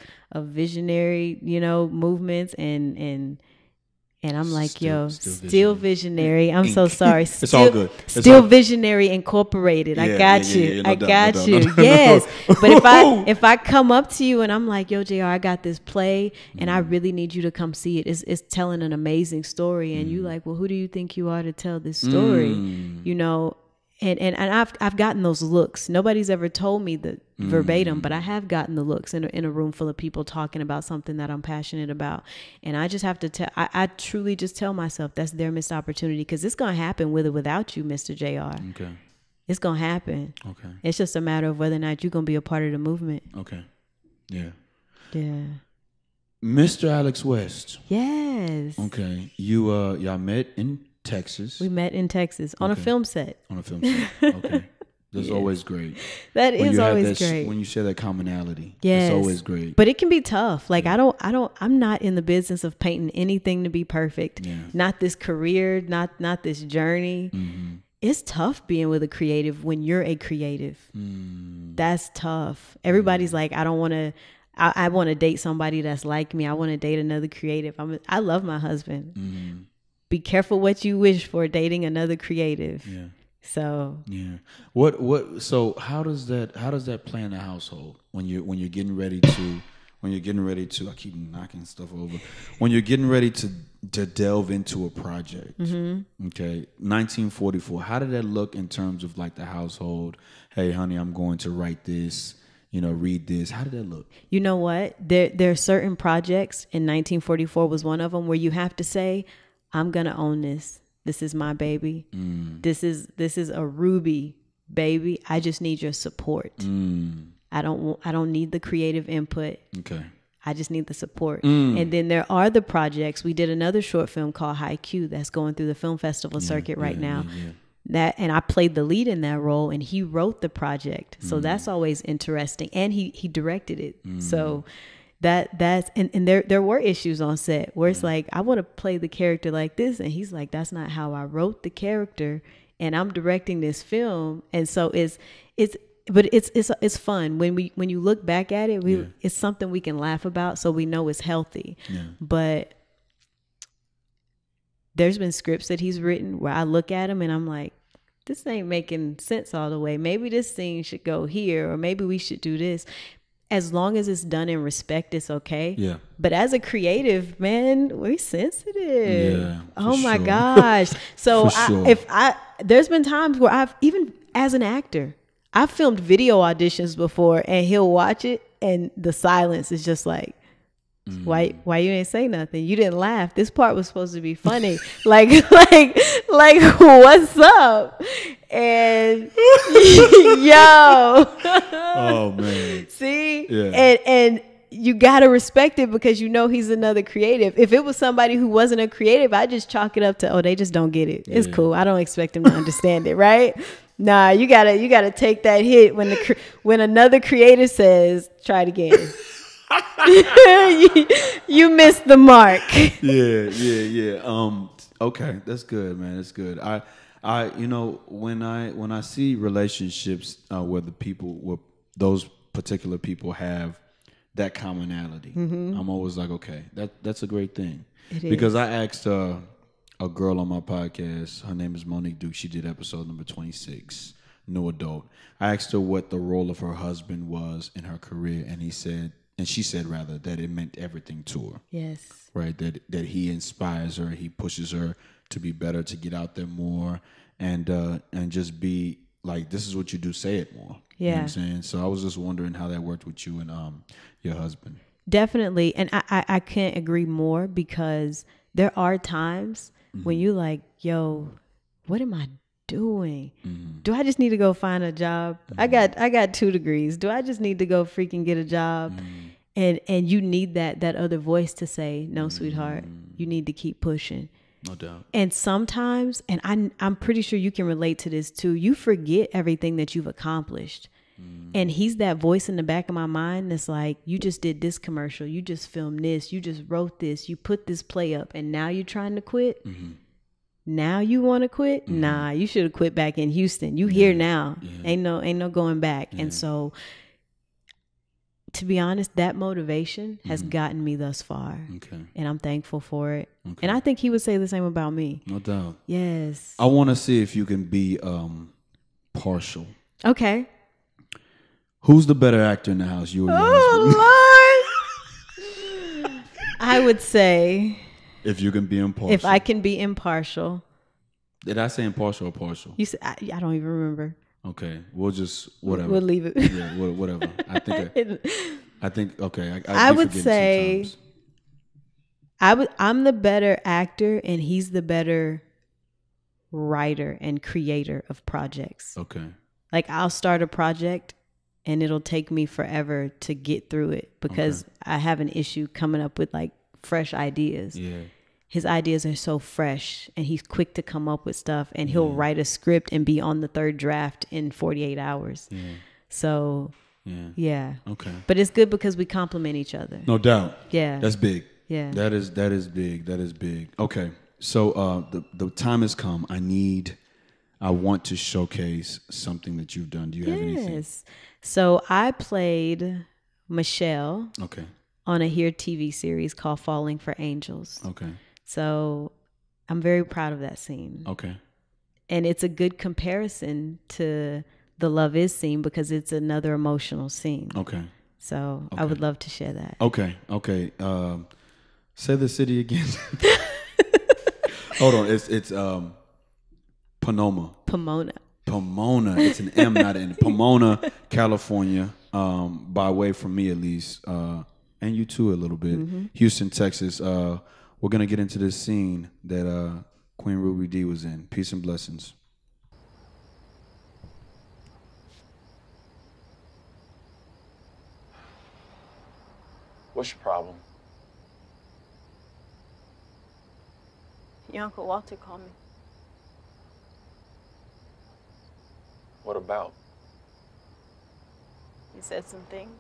visionary, movements, and I'm like, still visionary. I'm so sorry. It's all good. Still Visionary Incorporated. I got you. I got you. Yes. But if I come up to you and I'm like, yo, JR, I got this play and I really need you to come see it. It's telling an amazing story. And you like, well, who do you think you are to tell this story? And I've gotten those looks. Nobody's ever told me the verbatim, but I have gotten the looks in a room full of people talking about something that I'm passionate about. And I just have to I truly just tell myself that's their missed opportunity, because it's going to happen with or without you, Mr. JR. Okay. It's going to happen. Okay. It's just a matter of whether or not you're going to be a part of the movement. Okay. Yeah. Yeah. Mr. Alex West. Yes. Okay. Y'all met in Texas. We met in Texas on a film set. On a film set. Okay. That's always great. That is always great. When you share that commonality. Yes. It's always great. But it can be tough. Like, I'm not in the business of painting anything to be perfect. Yeah. Not this career, not this journey. Mm-hmm. It's tough being with a creative when you're a creative. That's tough. Everybody's like, I don't want to, I want to date somebody that's like me. I want to date another creative. I love my husband. Be careful what you wish for dating another creative. Yeah. So what so how does that play in the household when you're getting ready to I keep knocking stuff over, when you're getting ready to delve into a project. Okay, 1944, how did that look in terms of like the household? Hey honey, I'm going to write this, read this. How did that look? You know what, there are certain projects, and 1944 was one of them, where you have to say, I'm gonna own this. This is my baby. This is a Ruby baby. I just need your support. I don't need the creative input. Okay. I just need the support. And then there are the projects. We did another short film called High Q that's going through the film festival circuit right now. And I played the lead in that role, and he wrote the project. So that's always interesting. And he directed it. So that's and there were issues on set where it's like, I want to play the character like this, and he's like, that's not how I wrote the character, and I'm directing this film. And so it's fun when you look back at it. It's something we can laugh about, so we know it's healthy. But there's been scripts that he's written where I look at him and I'm like, this ain't making sense all the way. Maybe this scene should go here, or maybe we should do this. As long as it's done in respect, it's okay. Yeah. But as a creative, man, we're sensitive. Yeah. Oh my gosh. So there's been times where even as an actor, I've filmed video auditions before, and he'll watch it and the silence is just like, Why you ain't say nothing? You didn't laugh. This part was supposed to be funny. like what's up? And yo. Oh man. See? Yeah. And you got to respect it because you know he's another creative. If it was somebody who wasn't a creative, I just chalk it up to, oh, they just don't get it. It's cool. I don't expect them to understand it, right? Nah, you gotta take that hit when another creator says, try it again. you missed the mark. Yeah. Okay, that's good, man. That's good. I when I see relationships where those particular people have that commonality, I'm always like, okay, that's a great thing. Because I asked a girl on my podcast, her name is Monique Duke. She did episode number 26, New Adult. I asked her what the role of her husband was in her career, and she said rather that it meant everything to her. Yes. Right. That he inspires her, he pushes her to be better, to get out there more, and just be like, this is what you do, say it more. Yeah. You know what I'm saying? So I was just wondering how that worked with you and your husband. Definitely. And I can't agree more, because there are times when you like, yo, what am I doing? Do I just need to go find a job? I got 2 degrees. Do I just need to go freaking get a job? And you need that other voice to say, no, sweetheart, you need to keep pushing. No doubt. And sometimes, and I'm pretty sure you can relate to this too, you forget everything that you've accomplished. And he's that voice in the back of my mind that's like, you just did this commercial, you just filmed this, you just wrote this, you put this play up, and now you're trying to quit? Now you want to quit? Nah, you should have quit back in Houston. You here now. Ain't no going back. And so, to be honest, that motivation has gotten me thus far. Okay. And I'm thankful for it. Okay. And I think he would say the same about me. No doubt. Yes. I want to see if you can be partial. Okay. Who's the better actor in the house, you or your husband? Lord. I would say, if you can be impartial. If I can be impartial. Did I say impartial or partial? You said, I don't even remember. Okay, we'll just whatever. We'll leave it. Yeah, whatever. I think. Okay, I would say I'm the better actor, and he's the better writer and creator of projects. Okay. Like, I'll start a project, and it'll take me forever to get through it because I have an issue coming up with like fresh ideas. Yeah. His ideas are so fresh, and he's quick to come up with stuff, and he'll write a script and be on the 3rd draft in 48 hours. Yeah. So, yeah. Okay. But it's good because we complement each other. No doubt. Yeah. That's big. Yeah. That is big. That is big. Okay. So the time has come. I want to showcase something that you've done. Do you have anything? Yes. So I played Michelle. Okay. On a Here TV series called Falling for Angels. Okay. So I'm very proud of that scene. Okay. And it's a good comparison to the Love Is scene because it's another emotional scene. Okay. So I would love to share that. Okay. Say the city again. Hold on. It's Pomona. Pomona. It's an M, not an N. Pomona, California. By way from me at least. And you too a little bit. Houston, Texas. We're going to get into this scene that Queen Ruby D was in. Peace and blessings. What's your problem? Your Uncle Walter called me. What about? He said some things.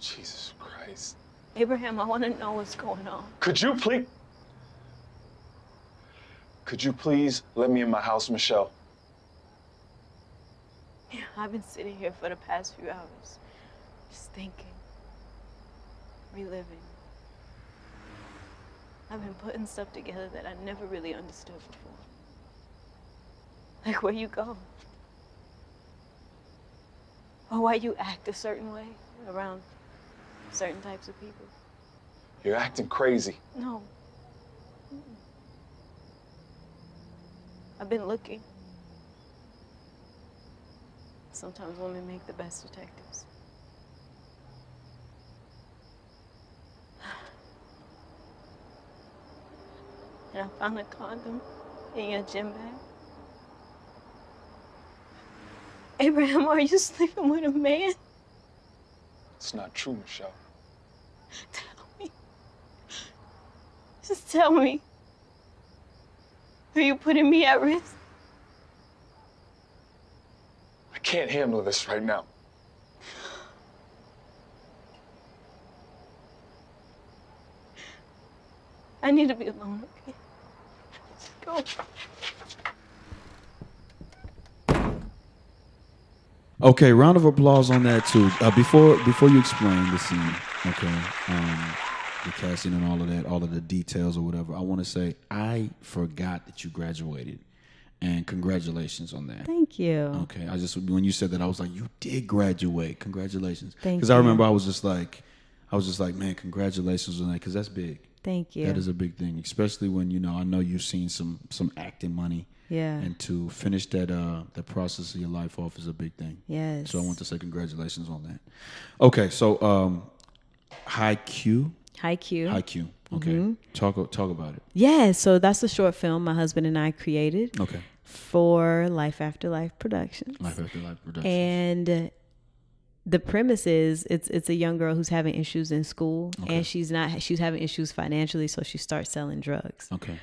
Jesus Christ. Abraham, I want to know what's going on. Could you please let me in my house, Michelle? Yeah, I've been sitting here for the past few hours, just thinking, reliving. I've been putting stuff together that I never really understood before. Like where you go. Or why you act a certain way around certain types of people. You're acting crazy. No. I've been looking. Sometimes women make the best detectives. and I found a condom in your gym bag. Abraham, are you sleeping with a man? It's not true, Michelle. Tell me. Just tell me. Are you putting me at risk? I can't handle this right now. I need to be alone, okay? Go. Okay, round of applause on that too. Before you explain the scene, okay, the casting and all of that, all of the details or whatever, I want to say I forgot that you graduated, and congratulations on that. Thank you. Okay, when you said that, I was like, you did graduate. Congratulations. Thank Because I you. remember I was just like, man, congratulations on that, because that's big. Thank you. That is a big thing, especially when I know you've seen some acting money. Yeah. And to finish that process of your life off is a big thing. Yes. So I want to say congratulations on that. Okay, so High Q. Okay. Okay. Talk about it. Yeah, so that's a short film my husband and I created. Okay. For Life After Life Productions. Life After Life Productions. And the premise is it's a young girl who's having issues in school, and she's having issues financially, so she starts selling drugs. Okay.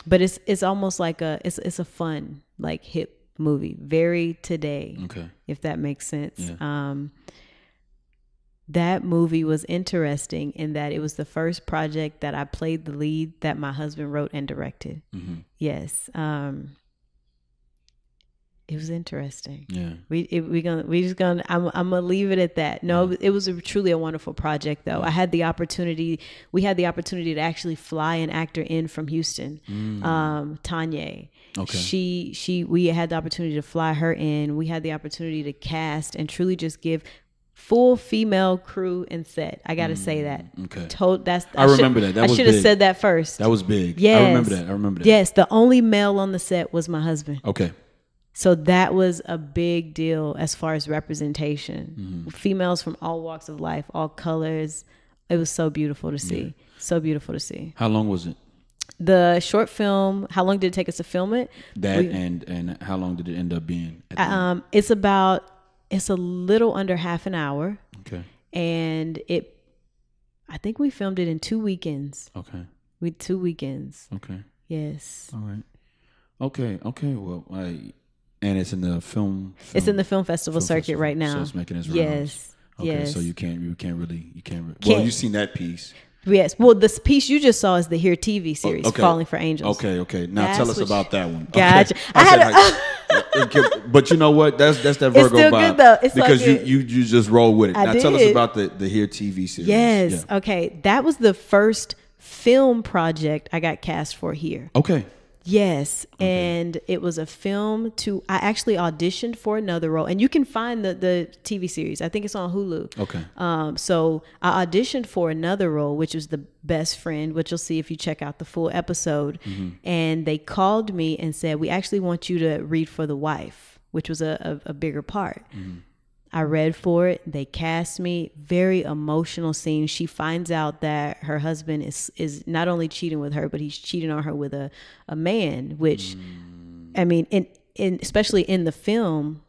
But it's almost like it's a fun, like, hip movie, very today. Okay. If that makes sense. Yeah. That movie was interesting in that it was the first project that I played the lead that my husband wrote and directed. Mm-hmm. Yes. It was interesting. Yeah. I'm gonna leave it at that. No, it was truly a wonderful project though. We had the opportunity to actually fly an actor in from Houston, Tanya. Okay. We had the opportunity to fly her in. We had the opportunity to cast and truly just give full female crew and set. I got to say that. Okay. I remember that. That was I should have big. said that first. That was big. Yes. I remember that. Yes. The only male on the set was my husband. Okay. So that was a big deal as far as representation. Mm-hmm. Females from all walks of life, all colors. It was so beautiful to see. Yeah. So beautiful to see. How long was it? The short film, how long did it take us to film it? And how long did it end up being? It's a little under half an hour. Okay. And I think we filmed it in 2 weekends. Okay. 2 weekends. Okay. Yes. All right. Okay. Well, and it's in the film. It's in the film festival circuit right now. So it's making its rounds. Yes. Okay. Yes. So you can't really. Well, you've seen that piece. Yes. Well, this piece you just saw is the Here TV series, Falling for Angels. Okay. Now tell us about that one. Gotcha. Okay. But you know what? That's that Virgo it's still vibe. Good though. It's because good. you just roll with it. Now tell us did. about the Here TV series. Yes. Yeah. Okay. That was the first film project I got cast for here. Okay. Yes. Okay. And it was a film I actually auditioned for another role, and you can find the TV series. I think it's on Hulu. Okay. So I auditioned for another role, which was the best friend, which you'll see if you check out the full episode. Mm-hmm. And they called me and said, we actually want you to read for the wife, which was a bigger part. Mm-hmm. I read for it. They cast me. Very emotional scene. She finds out that her husband is not only cheating with her, but he's cheating on her with a man, which, I mean, in especially in the film,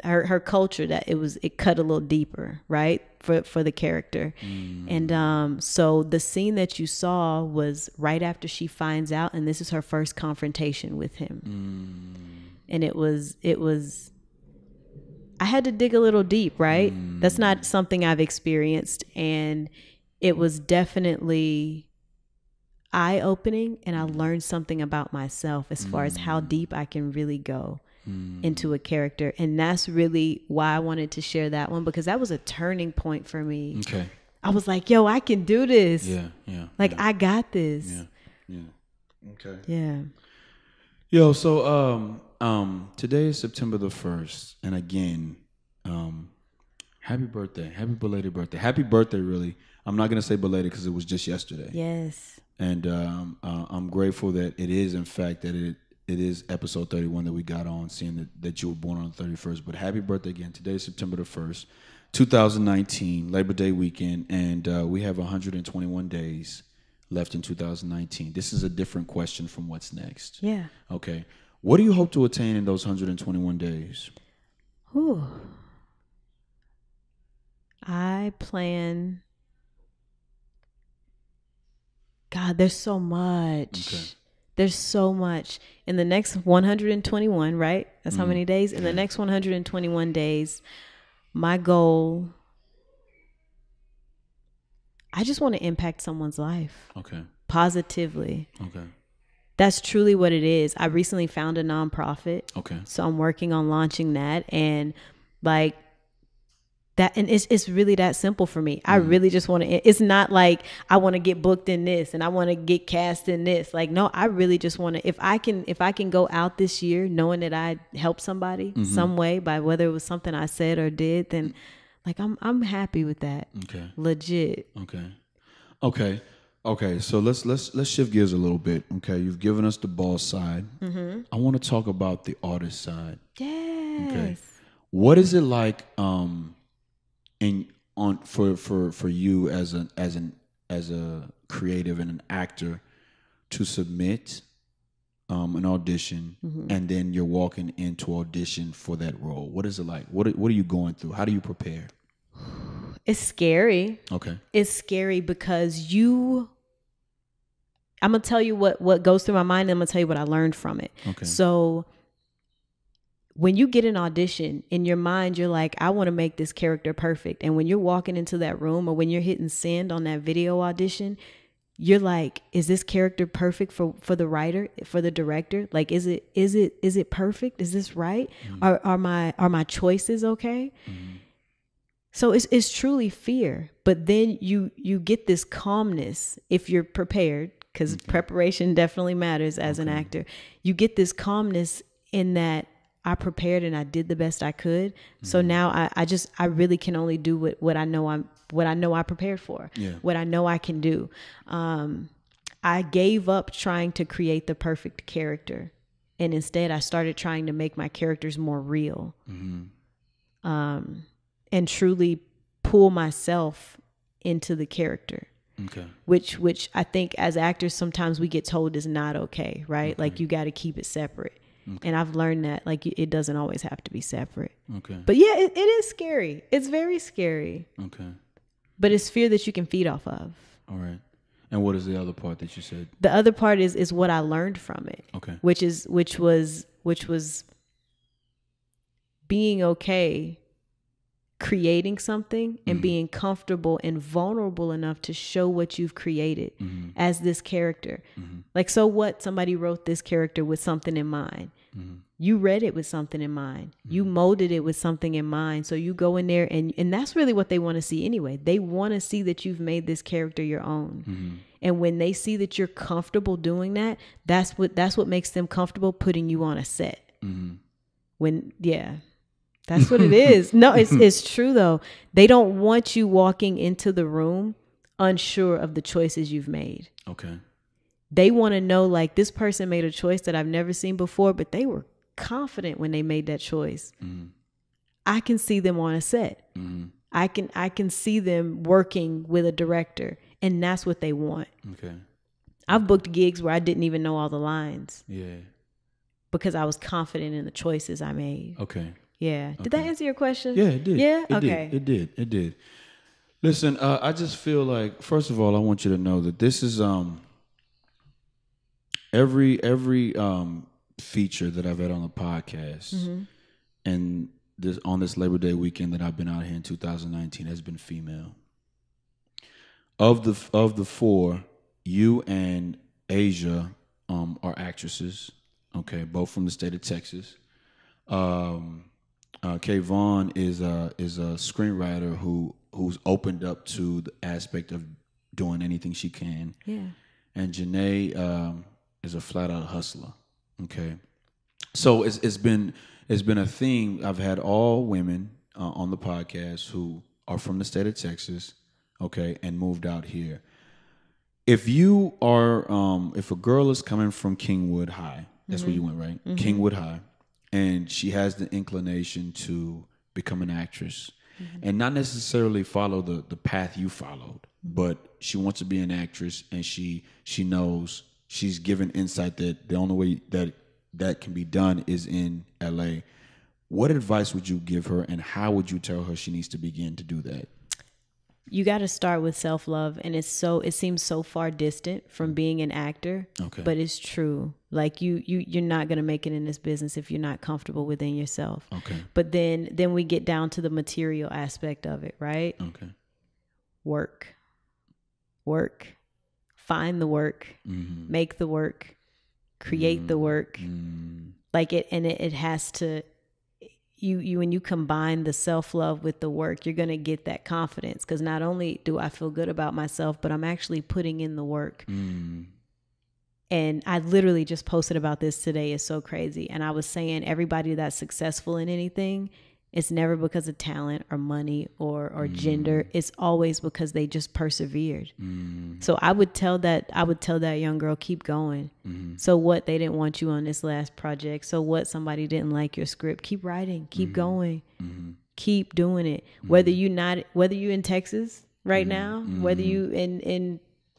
her culture, that it cut a little deeper, right? For the character. And so the scene that you saw was right after she finds out, and this is her first confrontation with him. And it was I had to dig a little deep, right? That's not something I've experienced. And it was definitely eye-opening, and I learned something about myself as far as how deep I can really go into a character. And that's really why I wanted to share that one, because that was a turning point for me. Okay. I was like, yo, I can do this. Yeah. I got this. Yeah. Okay. Yeah. Yo, so today is September the 1st, and again, happy birthday, happy belated birthday, happy birthday. Really, I'm not gonna say belated because it was just yesterday. Yes. And I'm grateful that it is, in fact, that it is episode 31 that we got on, seeing that you were born on the 31st. But happy birthday again. Today is September the 1st, 2019, Labor Day weekend, and we have 121 days left in 2019. This is a different question from what's next. Yeah. Okay. What do you hope to attain in those 121 days? Whew. I plan. God, there's so much. Okay. There's so much. In the next 121, right? That's how many days? In the next 121 days, my goal, I just want to impact someone's life. Okay. Positively. Okay. That's truly what it is. I recently found a nonprofit. Okay. So I'm working on launching that, and like that, and it's really that simple for me. I really just want to, it's not like I want to get booked in this and I want to get cast in this. Like, no, I really just want to, if I can go out this year knowing that I helped somebody some way by whether it was something I said or did, then like I'm happy with that. Okay. Legit. Okay. So let's shift gears a little bit. Okay. You've given us the ball side. I want to talk about the artist side. Yes. Okay. What is it like for you as a creative and an actor to submit an audition and then you're walking into audition for that role? What is it like? What are you going through? How do you prepare? It's scary. Okay. It's scary because I'm going to tell you what goes through my mind, and I'm going to tell you what I learned from it. Okay. So when you get an audition, in your mind, you're like, I want to make this character perfect. And when you're walking into that room or when you're hitting send on that video audition, you're like, is this character perfect for the writer, for the director? Like, is it perfect? Is this right? Are my choices okay? So it's truly fear. But then you get this calmness if you're prepared, because preparation definitely matters as an actor. You get this calmness in that I prepared and I did the best I could. So now I really can only do what I know I prepared for. Yeah. What I know I can do. I gave up trying to create the perfect character, and instead I started trying to make my characters more real. And truly pull myself into the character. Okay. Which I think as actors sometimes we get told is not okay, right? Okay. Like you got to keep it separate. Okay. And I've learned that like it doesn't always have to be separate. Okay. But yeah, it is scary. It's very scary. Okay. But it's fear that you can feed off of. All right. And what is the other part that you said? The other part is what I learned from it. Okay. Which was being okay creating something and being comfortable and vulnerable enough to show what you've created as this character. Like, so what? Somebody wrote this character with something in mind. You read it with something in mind. You molded it with something in mind. So you go in there and that's really what they want to see anyway. They want to see that you've made this character your own. And when they see that you're comfortable doing that, that's what makes them comfortable putting you on a set. That's what it is. No, it's true though. They don't want you walking into the room unsure of the choices you've made. Okay. They want to know, like, this person made a choice that I've never seen before, but they were confident when they made that choice. I can see them on a set. I can see them working with a director, and that's what they want. Okay. I've booked gigs where I didn't even know all the lines. Yeah. Because I was confident in the choices I made. Okay. Yeah. Did that answer your question? Yeah, it did. Yeah? Okay. It did. Listen, I just feel like, first of all, I want you to know that this is every feature that I've had on the podcast and on this Labor Day weekend that I've been out here in 2019 has been female. Of the four, you and Asia are actresses. Okay, both from the state of Texas. Kayvon is a screenwriter who's opened up to the aspect of doing anything she can. Yeah. And Janae is a flat out hustler. Okay. So it's been a theme. I've had all women on the podcast who are from the state of Texas, okay, and moved out here. If you are, if a girl is coming from Kingwood High, that's where you went, right? Kingwood High, and she has the inclination to become an actress and not necessarily follow the path you followed, but she wants to be an actress, and she knows she's given insight that the only way that can be done is in LA. What advice would you give her, and how would you tell her she needs to begin to do that? You got to start with self-love, and it seems so far distant from being an actor, okay, but it's true. Like you're not going to make it in this business if you're not comfortable within yourself. Okay. But then we get down to the material aspect of it, right? Okay. Work, find the work, make the work, create the work. Like it has to, you when you combine the self-love with the work, you're going to get that confidence, because not only do I feel good about myself, but I'm actually putting in the work. And I literally just posted about this today. It's so crazy. And I was saying, everybody that's successful in anything, it's never because of talent or money or gender. It's always because they just persevered. So I would tell that young girl, keep going. So what, they didn't want you on this last project. So what, somebody didn't like your script. Keep writing, keep going, keep doing it. Whether you in Texas right now, whether you in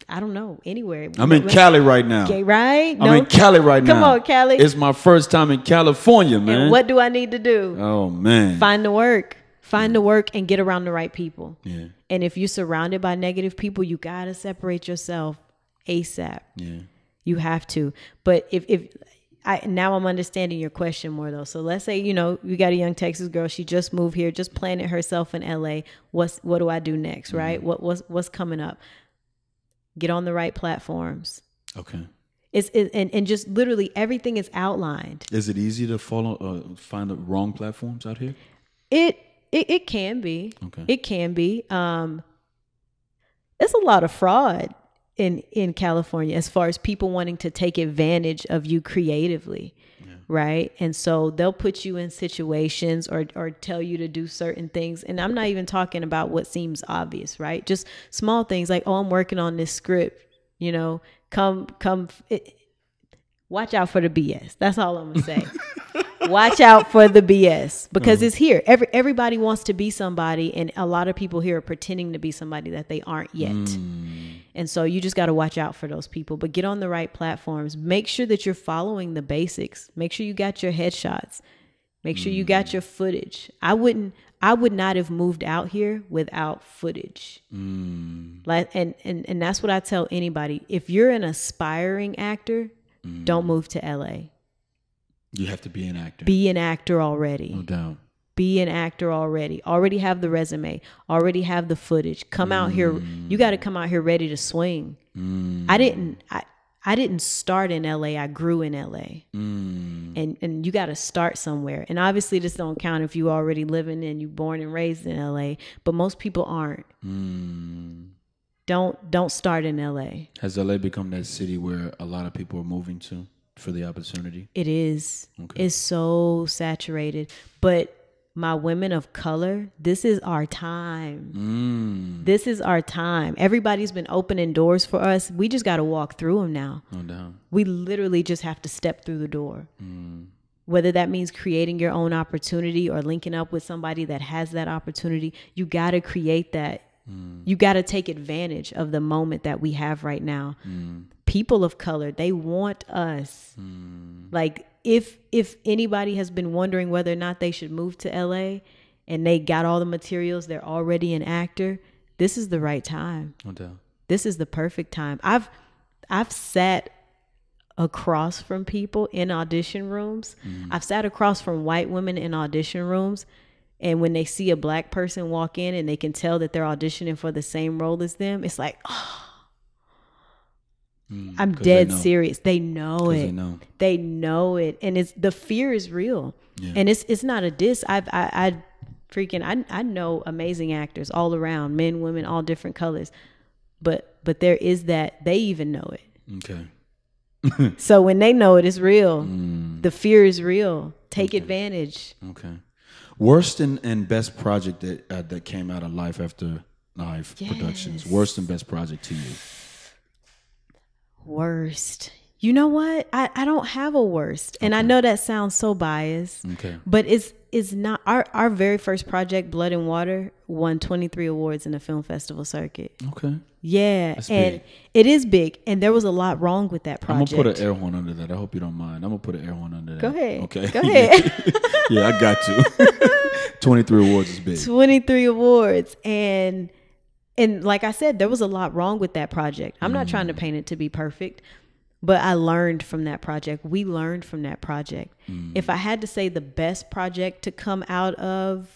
I don't know, anywhere. I'm in Cali right now. Okay, right? I'm in Cali right now. Come on, Cali. It's my first time in California, man. And what do I need to do? Oh, man. Find the work. Find the work and get around the right people. Yeah. And if you're surrounded by negative people, you got to separate yourself ASAP. Yeah. You have to. But now I'm understanding your question more, though. So let's say, you got a young Texas girl. She just moved here, just planted herself in LA. What do I do next, right? What's coming up? Get on the right platforms. Okay. And just literally everything is outlined. Is it easy to find the wrong platforms out here? It can be. Okay. It can be. There's a lot of fraud in California as far as people wanting to take advantage of you creatively. Right. And so they'll put you in situations or tell you to do certain things. And I'm not even talking about what seems obvious, right? Just small things like, oh, I'm working on this script, watch out for the BS. That's all I'm going to say. Watch out for the BS, because it's here. Everybody wants to be somebody, and a lot of people here are pretending to be somebody that they aren't yet. And so you just got to watch out for those people, but get on the right platforms. Make sure that you're following the basics. Make sure you got your headshots. Make sure you got your footage. I would not have moved out here without footage. Like, and that's what I tell anybody. If you're an aspiring actor, don't move to LA. You have to be an actor. Be an actor already. No doubt. Be an actor already. Already have the resume. Already have the footage. Come out here. You got to come out here ready to swing. I didn't start in LA. I grew in LA. And you got to start somewhere. And obviously this don't count if you already living and you born and raised in LA, but most people aren't. Don't start in LA. Has LA become that city where a lot of people are moving to for the opportunity? It is. Okay. It's so saturated. But my women of color, this is our time. This is our time. Everybody's been opening doors for us. We just got to walk through them now. No doubt. We literally just have to step through the door. Whether that means creating your own opportunity or linking up with somebody that has that opportunity, you got to create that. You got to take advantage of the moment that we have right now. People of color, they want us. Like if anybody has been wondering whether or not they should move to LA and they got all the materials, they're already an actor, this is the right time. No doubt. This is the perfect time. I've sat across from people in audition rooms. I've sat across from white women in audition rooms. And when they see a black person walk in and they can tell that they're auditioning for the same role as them, it's like, oh, I'm dead serious. They know it. They know it. And the fear is real. Yeah. And it's not a diss. I know amazing actors all around, men, women, all different colors. But there is that, they even know it. Okay. So when they know it, it's real. The fear is real. Take advantage. Okay. Worst and best project that came out of Life After Life Productions. Worst and best project to you. Worst. You know what? I don't have a worst. And I know that sounds so biased. Okay. But is not our very first project, Blood and Water, won 23 awards in the film festival circuit. Okay. Yeah, That's and big. it is big, and there was a lot wrong with that project. I'm gonna put an air horn under that. I hope you don't mind. I'm gonna put an air horn under that. Go ahead. Okay. Go ahead. Yeah, I got to. 23 awards is big. 23 awards, and like I said, there was a lot wrong with that project. I'm not trying to paint it to be perfect, but I learned from that project. We learned from that project. If I had to say the best project to come out of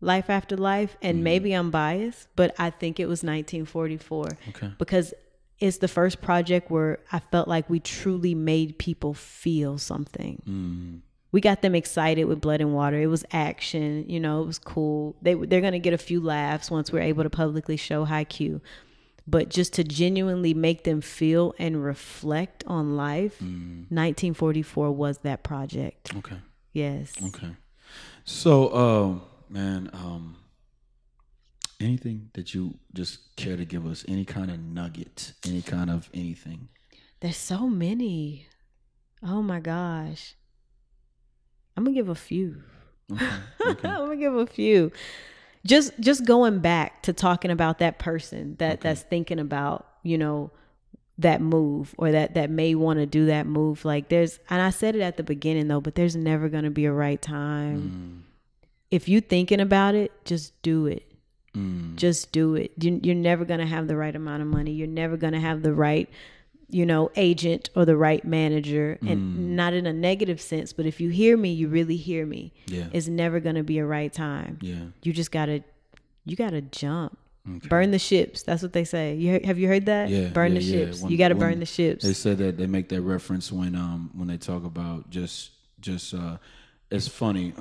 Life After Life, and maybe I'm biased, but I think it was 1944. Okay. Because it's the first project where I felt like we truly made people feel something. We got them excited with Blood and Water. It was action, you know, it was cool. They're going to get a few laughs once we're able to publicly show Haikyuu. But just to genuinely make them feel and reflect on life, 1944 was that project. Okay. Yes. Okay. So, man, anything that you just care to give us, any kind of nugget, any kind of anything? There's so many. Oh my gosh. I'm gonna give a few. Okay. I'm gonna give a few. Just going back to talking about that person that's thinking about, you know, that move, or that may want to do that move. Like and I said it at the beginning though, but there's never gonna be a right time. If you thinking about it, just do it. Just do it. You're never gonna have the right amount of money. You're never gonna have the right, you know, agent or the right manager, and not in a negative sense, but if you hear me, you really hear me. Yeah. It's never going to be a right time. Yeah. You just gotta jump. Okay. Burn the ships. That's what they say. Have you heard that? Yeah. Burn the yeah. ships. You got to burn the ships. They said that they make that reference when they talk about just it's funny.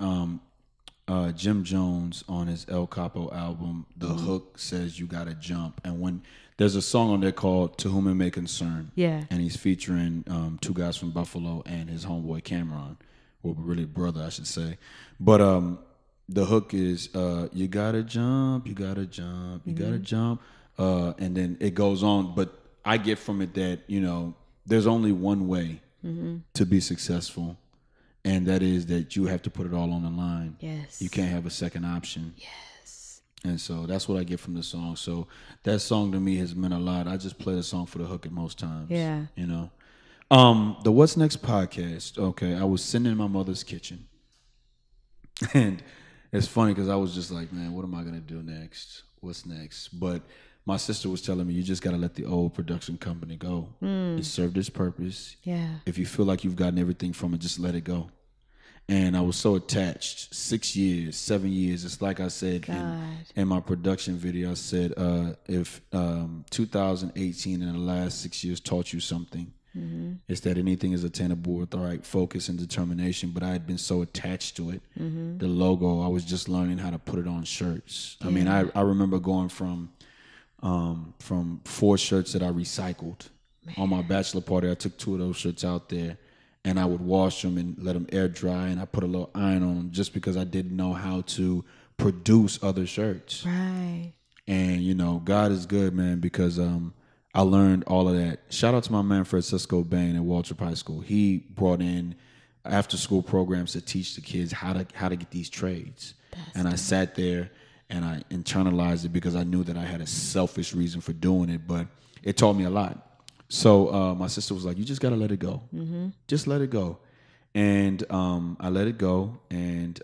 Jim Jones on his El Capo album, the hook says you gotta jump, and when there's a song on there called "To Whom It May Concern," Yeah. and he's featuring two guys from Buffalo and his homeboy Cameron, or really brother, I should say. But the hook is you gotta jump, you gotta jump, you gotta jump, and then it goes on. But I get from it that, you know, there's only one way to be successful. And that is that you have to put it all on the line. Yes. You can't have a second option. Yes. And so that's what I get from the song. So that song to me has meant a lot. I just play the song for the hook at most times. Yeah. You know. The What's Next podcast. Okay, I was sitting in my mother's kitchen. And it's funny because I was just like, man, what am I going to do next? What's next? But my sister was telling me, you just got to let the old production company go. It served its purpose. Yeah. If you feel like you've gotten everything from it, just let it go. And I was so attached. 6 years, 7 years. It's like I said in my production video, I said, if 2018 and the last 6 years taught you something, it's that anything is attainable with the right focus and determination. But I had been so attached to it. The logo, I was just learning how to put it on shirts. I mean, I remember going from 4 shirts that I recycled. On my bachelor party, I took 2 of those shirts out there, and I would wash them and let them air dry, and I put a little iron on them just because I didn't know how to produce other shirts. Right. And, you know, God is good, man, because I learned all of that. Shout out to my man Francisco Bain at Waltrip High School. He brought in after-school programs to teach the kids how to get these trades. And I sat there and I internalized it because I knew that I had a selfish reason for doing it, but it taught me a lot. So my sister was like, you just got to let it go. Just let it go. And I let it go. And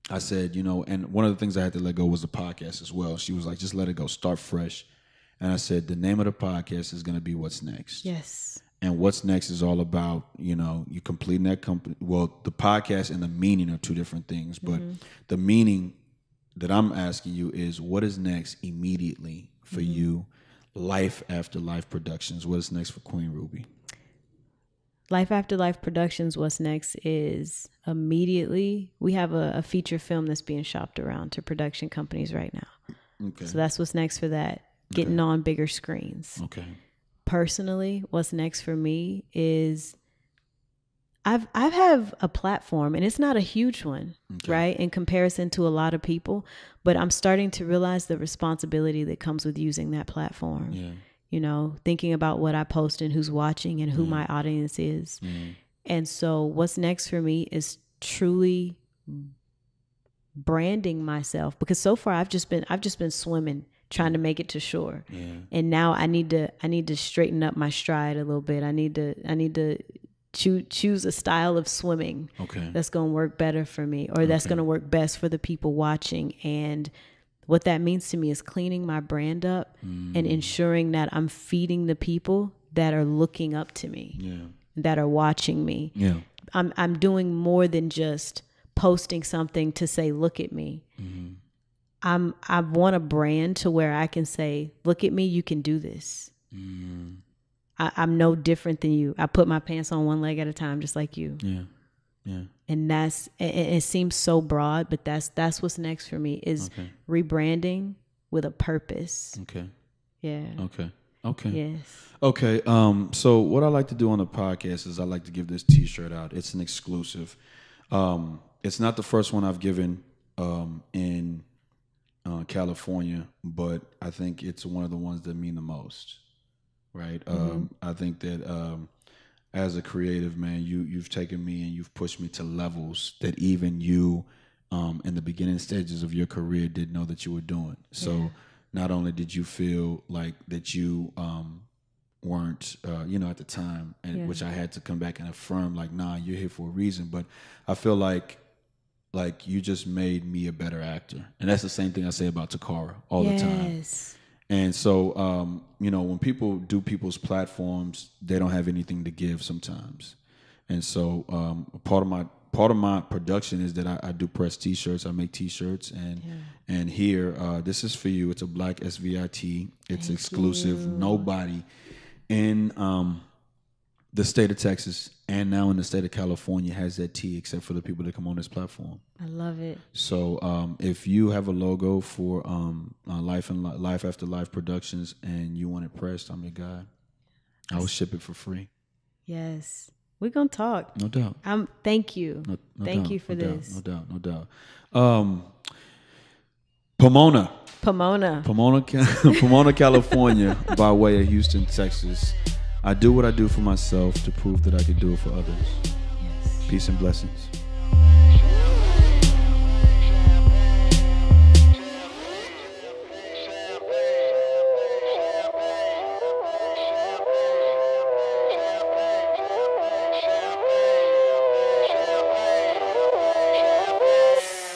I said, you know, and one of the things I had to let go was the podcast as well. She was like, just let it go. Start fresh. And I said, the name of the podcast is going to be What's Next. Yes. And What's Next is all about, you know, you completing that company. Well, the podcast and the meaning are 2 different things. But the meaning that I'm asking you is, what is next immediately for you? Life After Life Productions. What is next for Queen Ruby? Life After Life Productions, what's next is immediately, we have a feature film that's being shopped around to production companies right now. Okay. So that's what's next for that, getting on bigger screens. Okay. Personally, what's next for me is I have a platform, and it's not a huge one, right, in comparison to a lot of people, but I'm starting to realize the responsibility that comes with using that platform. Yeah. You know, thinking about what I post and who's watching and who my audience is. And so what's next for me is truly branding myself, because so far I've just been swimming, trying to make it to shore. Yeah. And now I need to straighten up my stride a little bit. I need to choose a style of swimming that's going to work better for me, or that's going to work best for the people watching. And what that means to me is cleaning my brand up and ensuring that I'm feeding the people that are looking up to me, that are watching me. Yeah. I'm doing more than just posting something to say, look at me. I want a brand to where I can say, look at me, you can do this. I'm no different than you. I put my pants on one leg at a time, just like you. Yeah. Yeah. And it seems so broad, but that's what's next for me is rebranding with a purpose. Okay. Yeah. Okay. Yes. Okay. So what I like to do on the podcast is I like to give this T-shirt out. It's an exclusive. It's not the first one I've given in California, but I think it's one of the ones that mean the most. Right. I think that as a creative, man, you've taken me and you've pushed me to levels that even you in the beginning stages of your career didn't know that you were doing. So not only did you feel like that you weren't, at the time, and which I had to come back and affirm, like, nah, you're here for a reason. But I feel like you just made me a better actor. And that's the same thing I say about Takara all the time. And so, when people do people's platforms, they don't have anything to give sometimes. And so part of my production is that I do press T-shirts. I make T-shirts, and here, this is for you. It's a black SVIT. It's exclusive. Nobody in the state of Texas and now in the state of California has that T except for the people that come on this platform. I love it. So if you have a logo for Life After Life Productions and you want it pressed, I'm your guy. I will ship it for free. Yes. We're going to talk. No doubt. Thank you. No Thank doubt, you for this. No doubt. Pomona, California, by way of Houston, Texas. I do what I do for myself to prove that I can do it for others. Yes. Peace and blessings.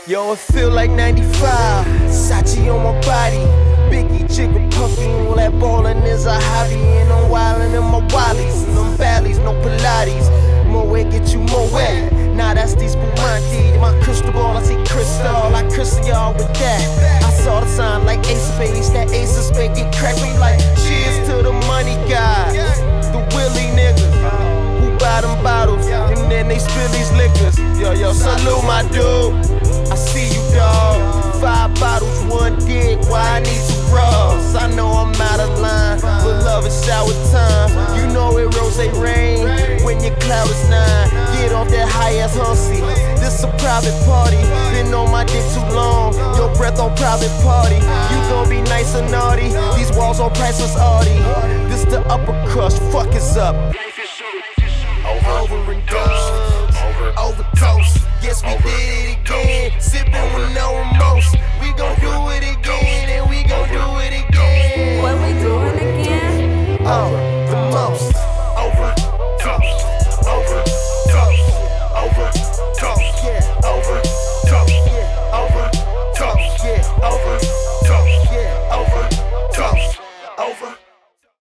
Yo, it feel like 95, Sachi on my body, Biggie, Jigger, Puffy, all that ballin' is a hobby. And I'm wildin' in my wallies, and them valleys, no Pilates. More wet, get you more wet. Nah, that's these Bumanti. My crystal ball, I see crystal. I crystal y'all with that. I saw the sign like Ace of Spades. That Ace of Spades get cracked me like cheers to the money guys. The Willie niggas who buy them bottles and then they spill these liquors. Yo, salute my dude. I see you, dog. 5 bottles, 1 dick. Why I need 2 bras? I know I'm out of line, but love is shower time. You know it rose rain when your cloud is 9. Get off that high ass hussy. This a private party. Been on my dick too long. Your breath on private party. You gon' be nice or naughty. These walls on priceless Audi. This the upper crust. Fuck is up. Over and done. Overdose. Yes, we